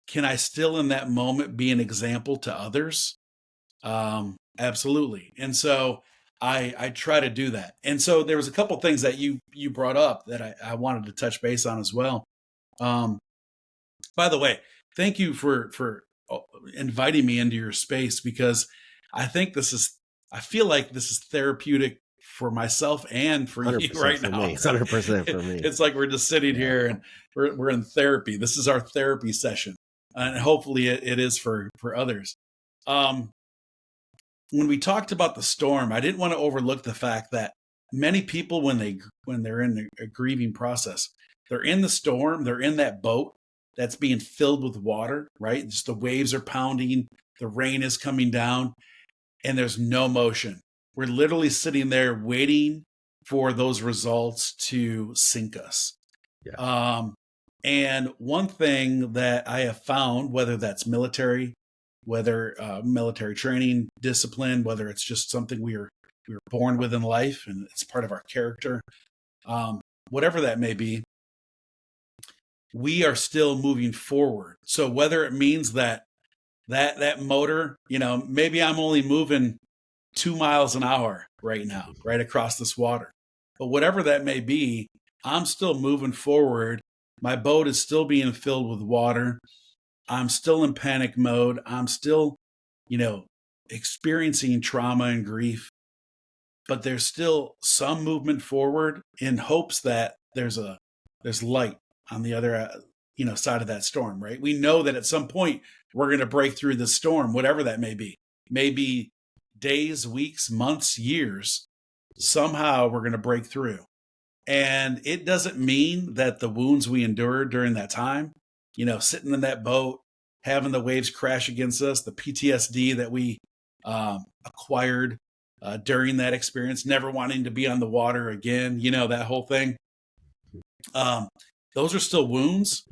can I still in that moment be an example to others? Absolutely. And so I try to do that. And so there was a couple things that you brought up that I wanted to touch base on as well. Um, by the way, thank you for inviting me into your space, because I think I feel like this is therapeutic for myself and for you 100% right for now. me. It's like 100% for me. it's like we're just sitting Yeah. here and we're in therapy. This is our therapy session, and hopefully it is for others. Um, when we talked about the storm, I didn't want to overlook the fact that many people, when they're in a grieving process, they're in the storm, they're in that boat that's being filled with water, right? Just the waves are pounding, the rain is coming down, and there's no motion. We're literally sitting there waiting for those results to sink us. Yeah. Um, and one thing that I have found, whether that's military, whether military training, discipline, whether it's just something we were born with in life and it's part of our character, whatever that may be, we are still moving forward. So whether it means that motor, maybe I'm only moving 2 miles an hour right now, right across this water, but whatever that may be, I'm still moving forward. My boat is still being filled with water. I'm still in panic mode. I'm still, you know, experiencing trauma and grief, but there's still some movement forward in hopes that there's light on the other, side of that storm, right? We know that at some point we're going to break through the storm, whatever that may be. Maybe days, weeks, months, years. Somehow we're going to break through. And it doesn't mean that the wounds we endured during that time, sitting in that boat, having the waves crash against us, the PTSD that we acquired during that experience, never wanting to be on the water again, that whole thing. Um, those are still wounds,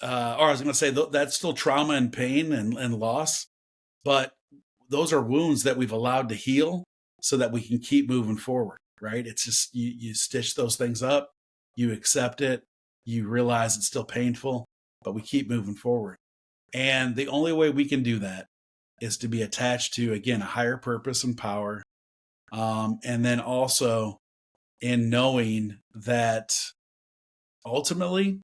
or I was going to say that's still trauma and pain and loss, but those are wounds that we've allowed to heal so that we can keep moving forward, right? It's just you stitch those things up, you accept it, you realize it's still painful, but we keep moving forward. And the only way we can do that is to be attached to, again, a higher purpose and power. And then also in knowing that ultimately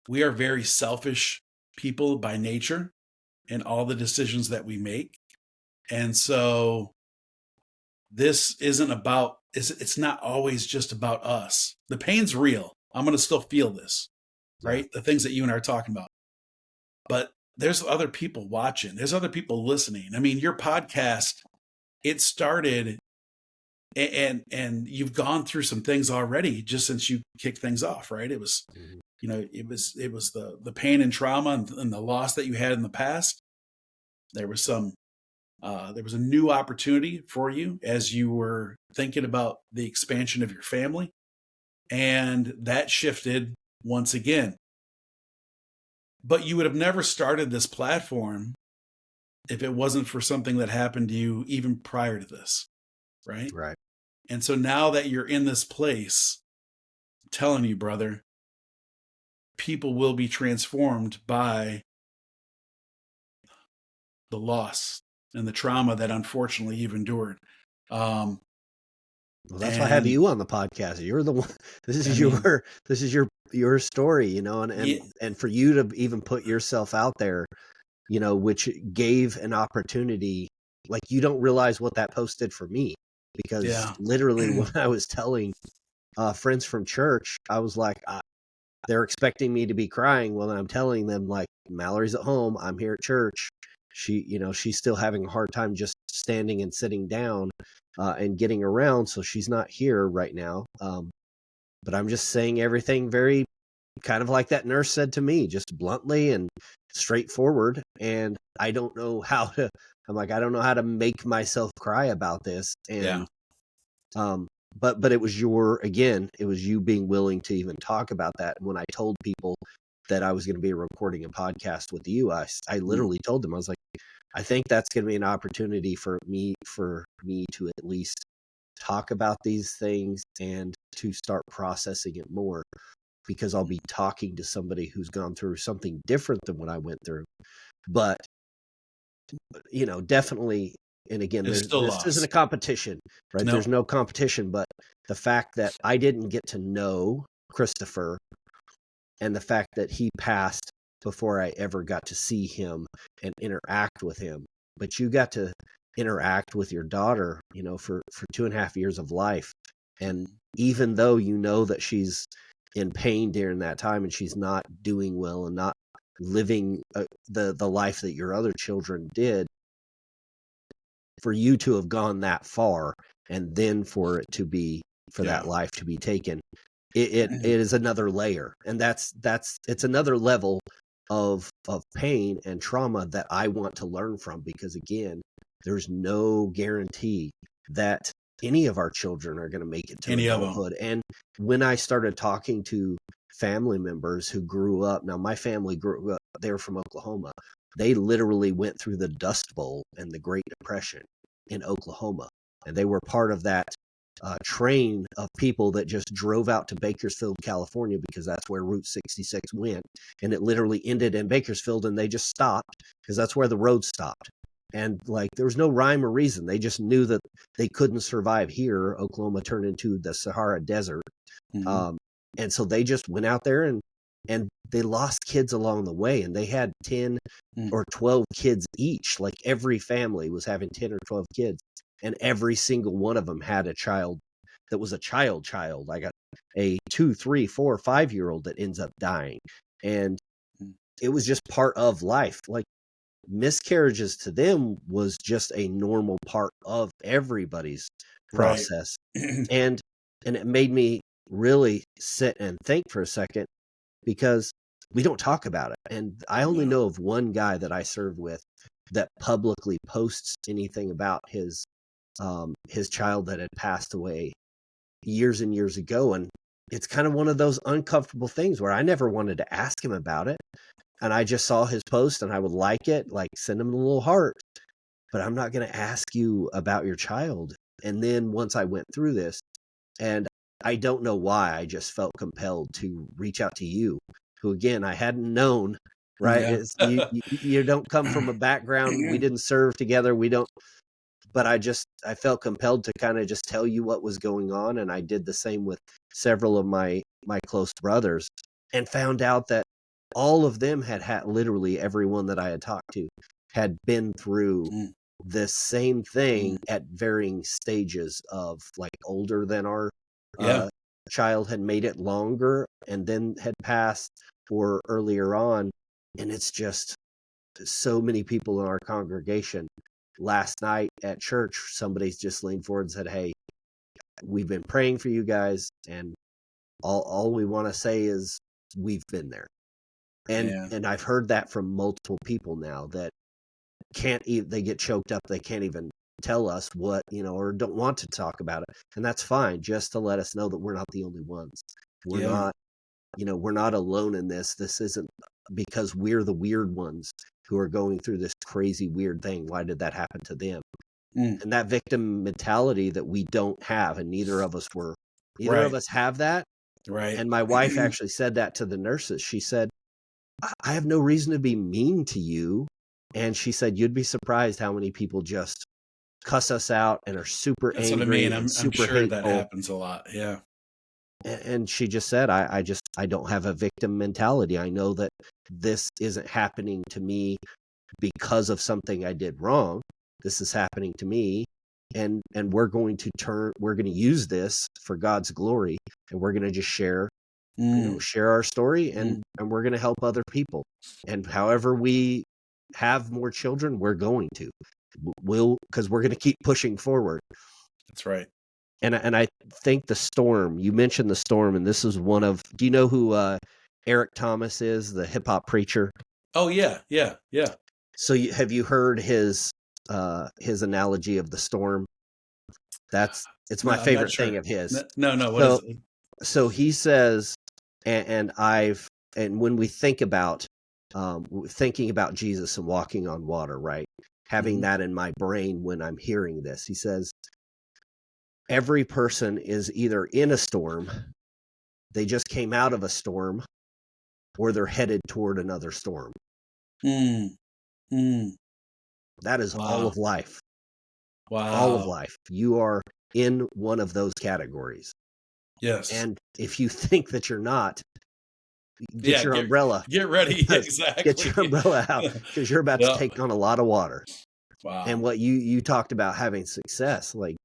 we are very selfish people by nature in all the decisions that we make. And so this isn't about, it's not always just about us. The pain's real. I'm going to still feel this, right? Yeah. The things that you and I are talking about. But there's other people watching. There's other people listening. I mean, your podcast, it started and you've gone through some things already just since you kicked things off, right? It was, you know, it was the pain and trauma and the loss that you had in the past. There was a new opportunity for you as you were thinking about the expansion of your family, and that shifted once again. But you would have never started this platform if it wasn't for something that happened to you even prior to this, right? Right. And so now that you're in this place, I'm telling you, brother, people will be transformed by the loss and the trauma that unfortunately you've endured. Well, that's why I have you on the podcast. You're the one. This is your story, you know, and for you to even put yourself out there, you know, which gave an opportunity. Like, you don't realize what that post did for me, because literally when I was telling friends from church, I was like, they're expecting me to be crying when I'm telling them, like, Mallory's at home, I'm here at church. She's still having a hard time just standing and sitting down and getting around, so she's not here right now. But I'm just saying everything very kind of like that nurse said to me, just bluntly and straightforward. And I don't know how to. I'm like, I don't know how to make myself cry about this. And but it was it was you being willing to even talk about that. And when I told people that I was going to be recording a podcast with you, I literally told them, I was like, I think that's going to be an opportunity for me to at least talk about these things and to start processing it more, because I'll be talking to somebody who's gone through something different than what I went through. But, you know, definitely, and again, this isn't a competition, right? No. There's no competition, but the fact that I didn't get to know Christopher and the fact that he passed before I ever got to see him and interact with him, but you got to interact with your daughter, you know, for 2.5 years of life. And even though you know that she's in pain during that time and she's not doing well and not living the life that your other children did, for you to have gone that far and then for that life to be taken, it is another layer. And it's another level of pain and trauma that I want to learn from, because again, there's no guarantee that any of our children are going to make it to adulthood. And when I started talking to family members who grew up, now my family grew up, they were from Oklahoma. They literally went through the Dust Bowl and the Great Depression in Oklahoma. And they were part of that train of people that just drove out to Bakersfield, California, because that's where Route 66 went. And it literally ended in Bakersfield, and they just stopped because that's where the road stopped. And like, there was no rhyme or reason. They just knew that they couldn't survive here. Oklahoma turned into the Sahara Desert. And so they just went out there and they lost kids along the way. And they had 10 or 12 kids each. Like, every family was having 10 or 12 kids. And every single one of them had a child that was a child. Like a 2, 3, 4, 5-year-old that ends up dying. And it was just part of life. Like, miscarriages to them was just a normal part of everybody's process. Right. and it made me really sit and think for a second, because we don't talk about it. And I only know of one guy that I served with that publicly posts anything about his child that had passed away years and years ago. And it's kind of one of those uncomfortable things where I never wanted to ask him about it. And I just saw his post and I would like it, like send him a little heart, but I'm not going to ask you about your child. And then once I went through this, and I don't know why, I just felt compelled to reach out to you, who again, I hadn't known, right? Yeah. It's, you don't come from a background. We didn't serve together. We don't, but I felt compelled to kind of just tell you what was going on. And I did the same with several of my close brothers, and found out that all of them had literally everyone that I had talked to had been through this same thing at varying stages of, like, older than our child had made it longer and then had passed, or earlier on. And it's just so many people in our congregation. Last night at church, somebody's just leaned forward and said, "Hey, we've been praying for you guys, and all we want to say is we've been there." And I've heard that from multiple people now that they get choked up. They can't even tell us what, or don't want to talk about it. And that's fine, just to let us know that we're not the only ones. We're not, we're not alone in this. This isn't because we're the weird ones who are going through this crazy weird thing. Why did that happen to them? And that victim mentality that we don't have, and neither of us have that. Right. And my wife actually said that to the nurses. She said, "I have no reason to be mean to you." And she said, "You'd be surprised how many people just cuss us out and are super That's angry what I mean. and I'm super sure that hateful." happens a lot. Yeah. And she just said, I don't have a victim mentality. I know that this isn't happening to me because of something I did wrong. This is happening to me. And we're going to use this for God's glory. And we're going to just share our story, and we're going to help other people. And however we have more children, we're going to, because we're going to keep pushing forward. That's right. And I think the storm, you mentioned the storm, and this is do you know who Eric Thomas is, the hip hop preacher? Oh yeah. So have you heard his analogy of the storm? It's my No, I'm not favorite sure. thing of his. No. What is it? So he says, and when we think about thinking about Jesus and walking on water, right? Having that in my brain when I'm hearing this, he says, every person is either in a storm, they just came out of a storm, or they're headed toward another storm. That is all of life. Wow. All of life. You are in one of those categories. Yes. And if you think that you're not, get your umbrella. Get ready. Exactly. Get your umbrella out, because you're about to take on a lot of water. Wow. And what you talked about having success, like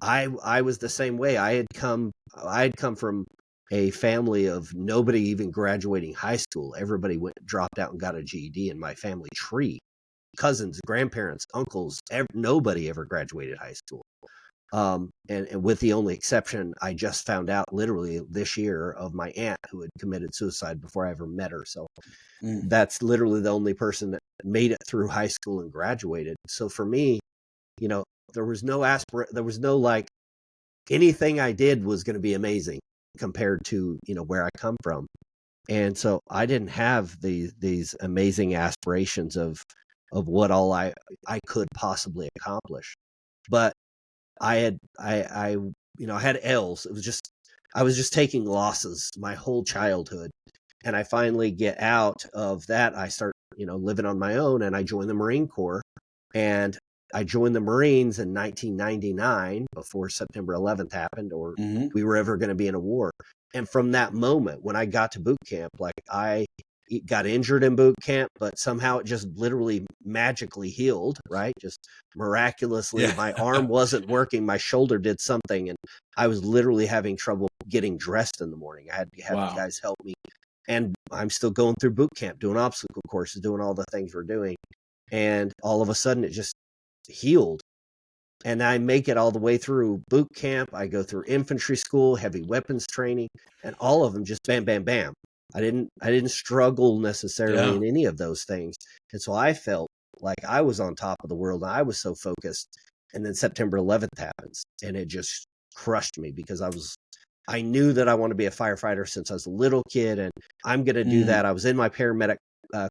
I was the same way. I had come from a family of nobody even graduating high school. Everybody dropped out and got a GED in my family tree. Cousins, grandparents, uncles, nobody ever graduated high school. And with the only exception, I just found out literally this year, of my aunt who had committed suicide before I ever met her. So that's literally the only person that made it through high school and graduated. So for me, there was no like, anything I did was going to be amazing compared to, where I come from. And so I didn't have these amazing aspirations of what all I could possibly accomplish. But I had L's. It was just, I was just taking losses my whole childhood. And I finally get out of that. I start, living on my own, and I joined the Marine Corps. And I joined the Marines in 1999, before September 11th happened, or we were ever going to be in a war. And from that moment, when I got to boot camp, like, I got injured in boot camp, but somehow it just literally magically healed, right? Just miraculously. My arm wasn't working. My shoulder did something. And I was literally having trouble getting dressed in the morning. I had to have guys help me. And I'm still going through boot camp, doing obstacle courses, doing all the things we're doing. And all of a sudden it just healed. And I make it all the way through boot camp. I go through infantry school, heavy weapons training, and all of them just bam, bam, bam. I didn't struggle necessarily in any of those things. And so I felt like I was on top of the world. I was so focused. And then September 11th happens, and it just crushed me, because I was I knew that I want to be a firefighter since I was a little kid, and I'm going to do that. I was in my paramedic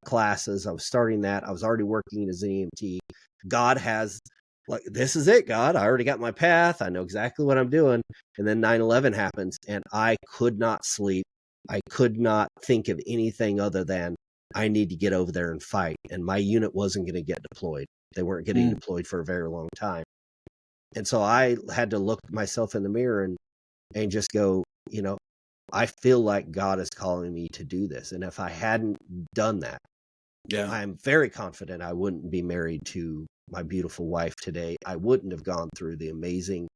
classes. I was starting that. I was already working as an EMT. God has, like, this is it, God. I already got my path. I know exactly what I'm doing. And then 9/11 happens, and I could not sleep. I could not think of anything other than I need to get over there and fight. And my unit wasn't going to get deployed. They weren't getting deployed for a very long time. And so I had to look myself in the mirror and just go, I feel like God is calling me to do this. And if I hadn't done that, I'm very confident I wouldn't be married to my beautiful wife today. I wouldn't have gone through the amazing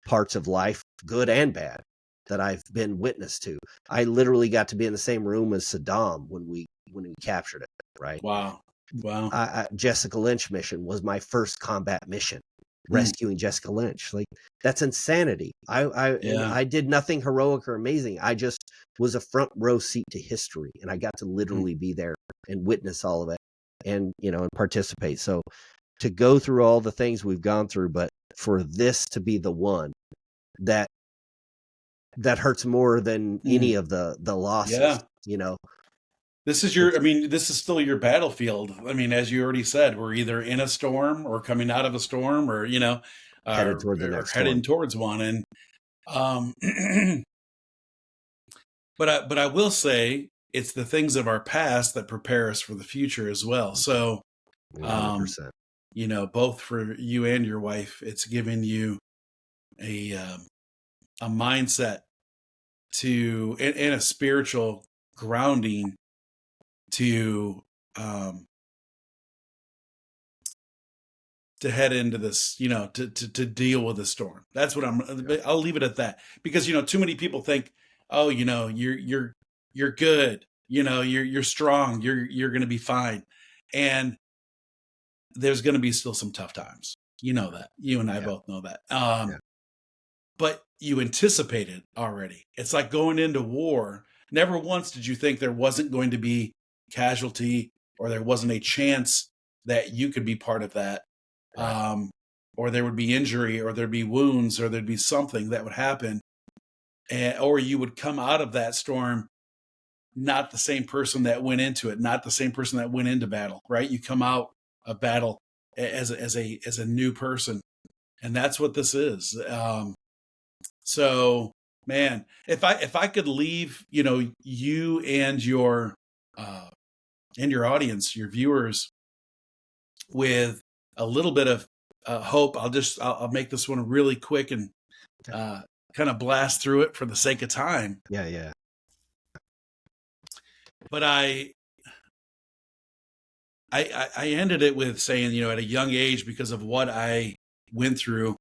parts of life, good and bad, that I've been witness to. I literally got to be in the same room as Saddam when we captured it, right? Wow. Jessica Lynch mission was my first combat mission. Rescuing Jessica Lynch. Like, that's insanity. I did nothing heroic or amazing. I just was a front row seat to history, and I got to literally be there and witness all of it and participate. So to go through all the things we've gone through, but for this to be the one that hurts more than any of the losses, This is this is still your battlefield. I mean, as you already said, we're either in a storm or coming out of a storm, or headed toward the next heading storm. towards one. And but I will say it's the things of our past that prepare us for the future as well. So 100%. Both for you and your wife, it's given you a mindset to and a spiritual grounding to head into this, to deal with the storm. That's what I'll leave it at that, because, too many people think, oh, you're good. You're strong. You're going to be fine. And there's going to be still some tough times. That you and I both know that. But you anticipated already. It's like going into war. Never once did you think there wasn't going to be casualty, or there wasn't a chance that you could be part of that, or there would be injury, or there'd be wounds, or there'd be something that would happen, or you would come out of that storm not the same person that went into it, not the same person that went into battle, right? You come out of battle as a new person, and that's what this is. So, man, if I could leave, you and your audience, your viewers, with a little bit of hope, I'll make this one really quick and kind of blast through it for the sake of time. Yeah. But I ended it with saying, at a young age, because of what I went through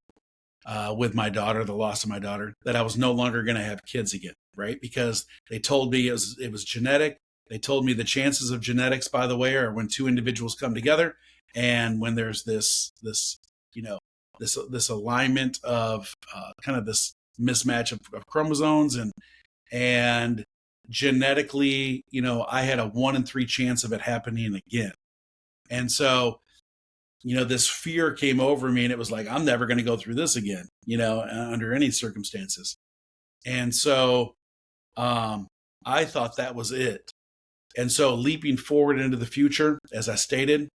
with my daughter, the loss of my daughter, that I was no longer going to have kids again, right? Because they told me it was genetic. They told me the chances of genetics, by the way, are when two individuals come together, and when there's this alignment of kind of this mismatch of chromosomes, and genetically, I had a 1 in 3 chance of it happening again. And so, this fear came over me, and it was like, I'm never going to go through this again, under any circumstances. And so I thought that was it. And so leaping forward into the future, as I stated,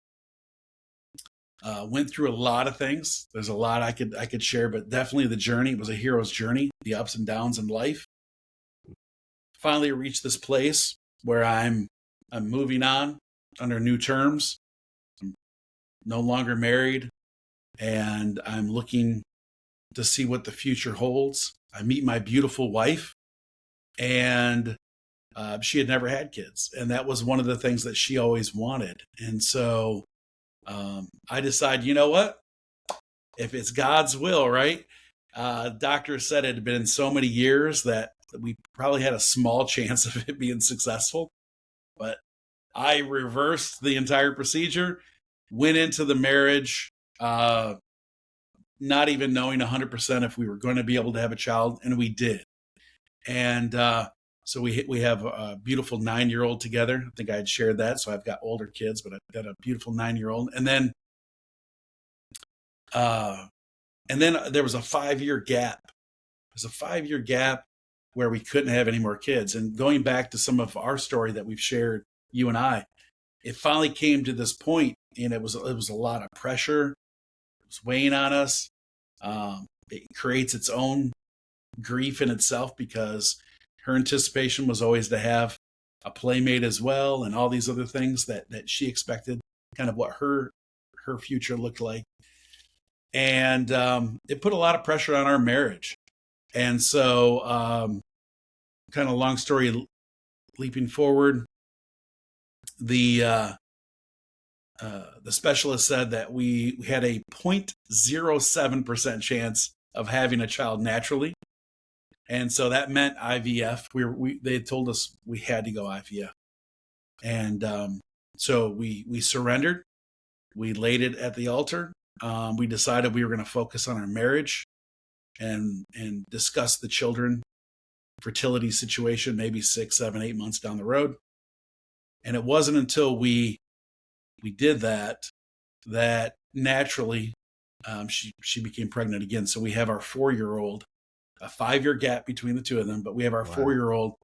went through a lot of things. There's a lot I could share, but definitely the journey. It was a hero's journey, the ups and downs in life. Finally reached this place where I'm moving on under new terms. I'm no longer married, and I'm looking to see what the future holds. I meet my beautiful wife, and she had never had kids, and that was one of the things that she always wanted. And so I decide, you know what? If it's God's will, right? Doctor said it had been so many years that we probably had a small chance of it being successful. But I reversed the entire procedure, went into the marriage, not even knowing 100% if we were going to be able to have a child, and we did. And so we have a beautiful 9-year-old together. I think I had shared that. So I've got older kids, but I've got a beautiful 9-year-old. And then there was a 5-year gap. There's a 5-year gap where we couldn't have any more kids. And going back to some of our story that we've shared, you and I, it finally came to this point, and it was a lot of pressure. It was weighing on us. It creates its own grief in itself, because her anticipation was always to have a playmate as well, and all these other things that she expected, kind of what her future looked like. And it put a lot of pressure on our marriage. And so, kind of long story leaping forward, the specialist said that we had a 0.07% chance of having a child naturally. And so that meant IVF. They told us we had to go IVF. And so we surrendered. We laid it at the altar. We decided we were going to focus on our marriage and discuss the children fertility situation maybe 6, 7, 8 months down the road. And it wasn't until we did that naturally she became pregnant again. So we have our 4-year-old, a 5-year gap between the two of them, but we have our 4-year-old.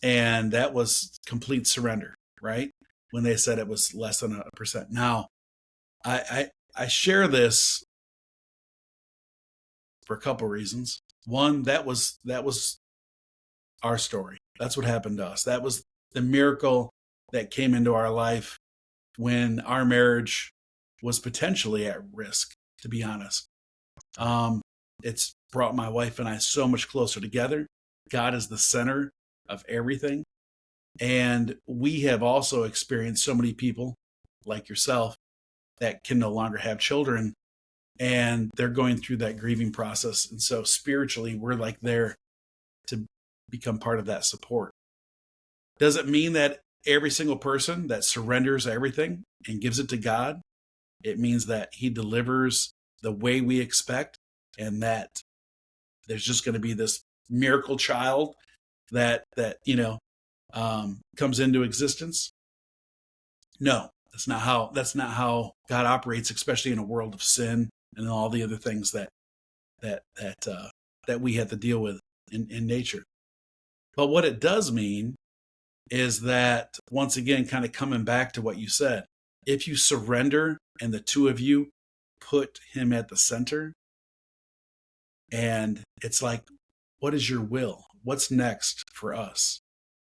And that was complete surrender, right? When they said it was less than 1%. Now, I share this for a couple of reasons. One, that was our story. That's what happened to us. That was the miracle that came into our life when our marriage was potentially at risk, to be honest. It's brought my wife and I so much closer together. God is the center of everything. And we have also experienced so many people like yourself that can no longer have children, and they're going through that grieving process. And so spiritually, we're like there to become part of that support. Does it mean that every single person that surrenders everything and gives it to God, it means that he delivers the way we expect, and that there's just going to be this miracle child that comes into existence? No, that's not how God operates, especially in a world of sin and all the other things that we have to deal with in nature. But what it does mean is that, once again, kind of coming back to what you said, if you surrender and the two of you put him at the center, and it's like, what is your will? What's next for us?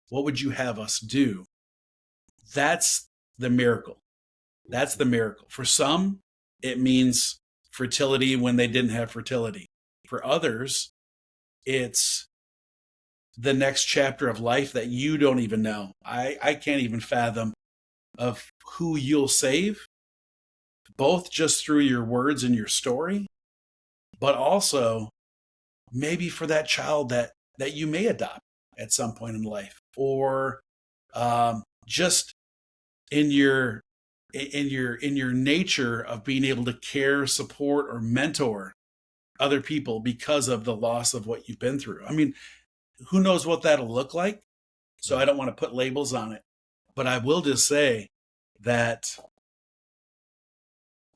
What would you have us do? That's the miracle. That's the miracle. For some, it means fertility when they didn't have fertility. For others, it's the next chapter of life that you don't even know. I can't even fathom of who you'll save, both just through your words and your story, but also maybe for that child that you may adopt at some point in life, or just in your nature of being able to care, support, or mentor other people because of the loss of what you've been through. I mean, who knows what that'll look like? So I don't want to put labels on it, but I will just say that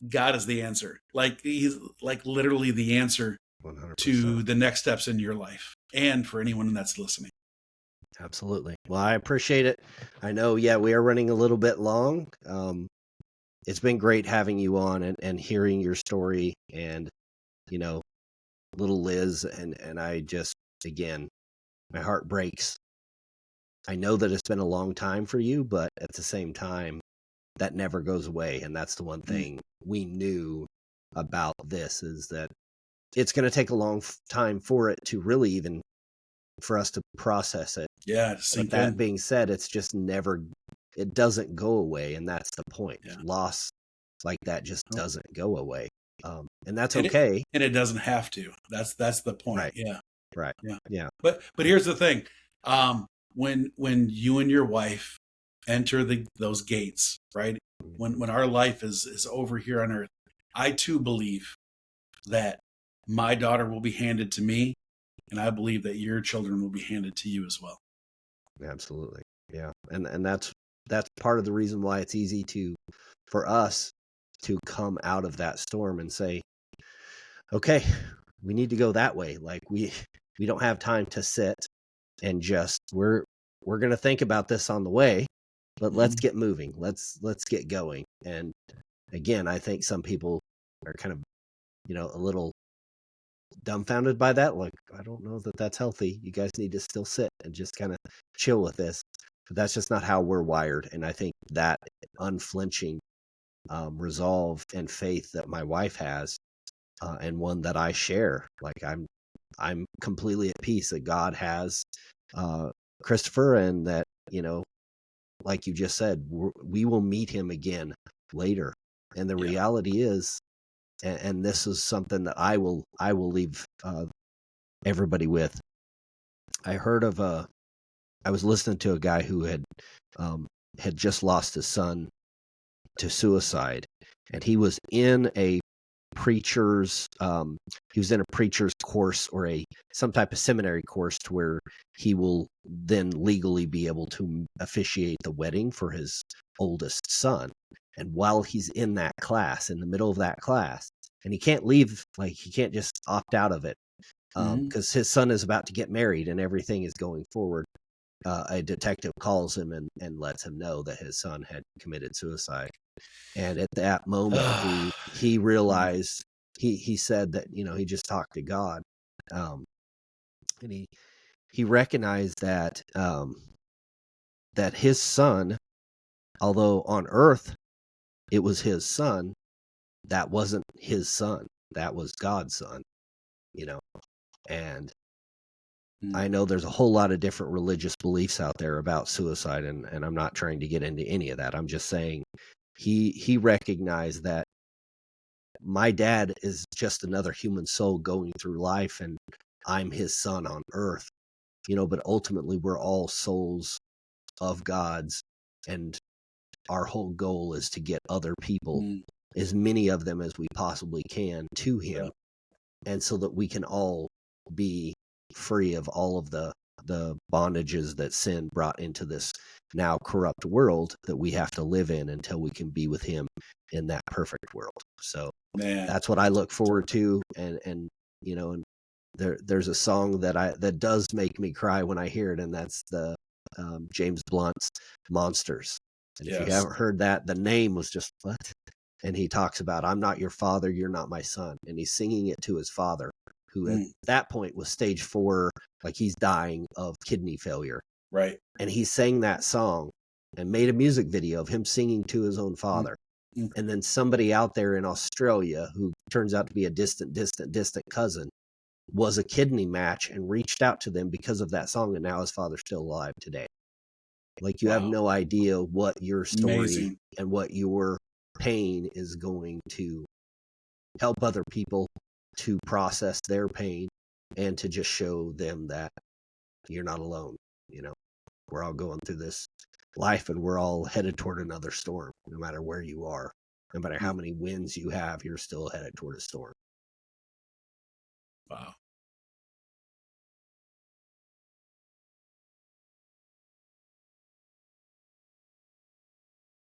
God is the answer. Like, he's like literally the answer 100%. to the next steps in your life, and for anyone that's listening. Absolutely. Well, I appreciate it. I know, we are running a little bit long. It's been great having you on and hearing your story, and, little Liz, and I just, again, my heart breaks. I know that it's been a long time for you, but at the same time, that never goes away. And that's the one thing we knew about this, is that it's going to take a long time for it to really even for us to process it. Yeah. But that being said, it's just it doesn't go away. And that's the point. Yeah. Loss like that just doesn't go away. And that's okay. And it doesn't have to. That's the point. Right. Yeah. Right. Yeah. But here's the thing. When you and your wife enter those gates, right? When our life is over here on earth, I too believe that my daughter will be handed to me, and I believe that your children will be handed to you as well. Absolutely. Yeah. And that's part of the reason why it's easy for us to come out of that storm and say, okay, we need to go that way. Like We don't have time to sit and just we're going to think about this on the way, but let's get moving. Let's get going. And again, I think some people are kind of, a little dumbfounded by that. Like, I don't know that that's healthy. You guys need to still sit and just kind of chill with this. But that's just not how we're wired. And I think that unflinching resolve and faith that my wife has, and one that I share, like I'm completely at peace that God has Christopher, and that, like you just said, we will meet him again later. And the reality is, and this is something that I will leave everybody with. I was listening to a guy who had just lost his son to suicide, and he was in a preacher's course, or some type of seminary course, to where he will then legally be able to officiate the wedding for his oldest son. And while he's in that class, in the middle of that class, and he can't leave, like he can't just opt out of it, because his son is about to get married and everything is going forward. A detective calls him and lets him know that his son had committed suicide. And at that moment, he realized, he said that, he just talked to God. And he recognized that, that his son, although on earth it was his son, that wasn't his son. That was God's son, and I know there's a whole lot of different religious beliefs out there about suicide, and I'm not trying to get into any of that. I'm just saying he recognized that my dad is just another human soul going through life, and I'm his son on earth, but ultimately we're all souls of God's, and our whole goal is to get other people, as many of them as we possibly can, to him, and so that we can all be free of all of the bondages that sin brought into this now corrupt world that we have to live in until we can be with him in that perfect world. So that's what I look forward to. And there's a song that does make me cry when I hear it, and that's the James Blunt's Monsters. And if you haven't heard that, the name was just what? And he talks about, I'm not your father, you're not my son. And he's singing it to his father, who at that point was stage 4, like he's dying of kidney failure. Right. And he sang that song and made a music video of him singing to his own father. And then somebody out there in Australia, who turns out to be a distant cousin, was a kidney match and reached out to them because of that song. And now his father's still alive today. Like, you have no idea what your story and what your pain is going to help other people to process their pain, and to just show them that you're not alone. We're all going through this life, and we're all headed toward another storm. No matter where you are, no matter how many wins you have, you're still headed toward a storm. Wow.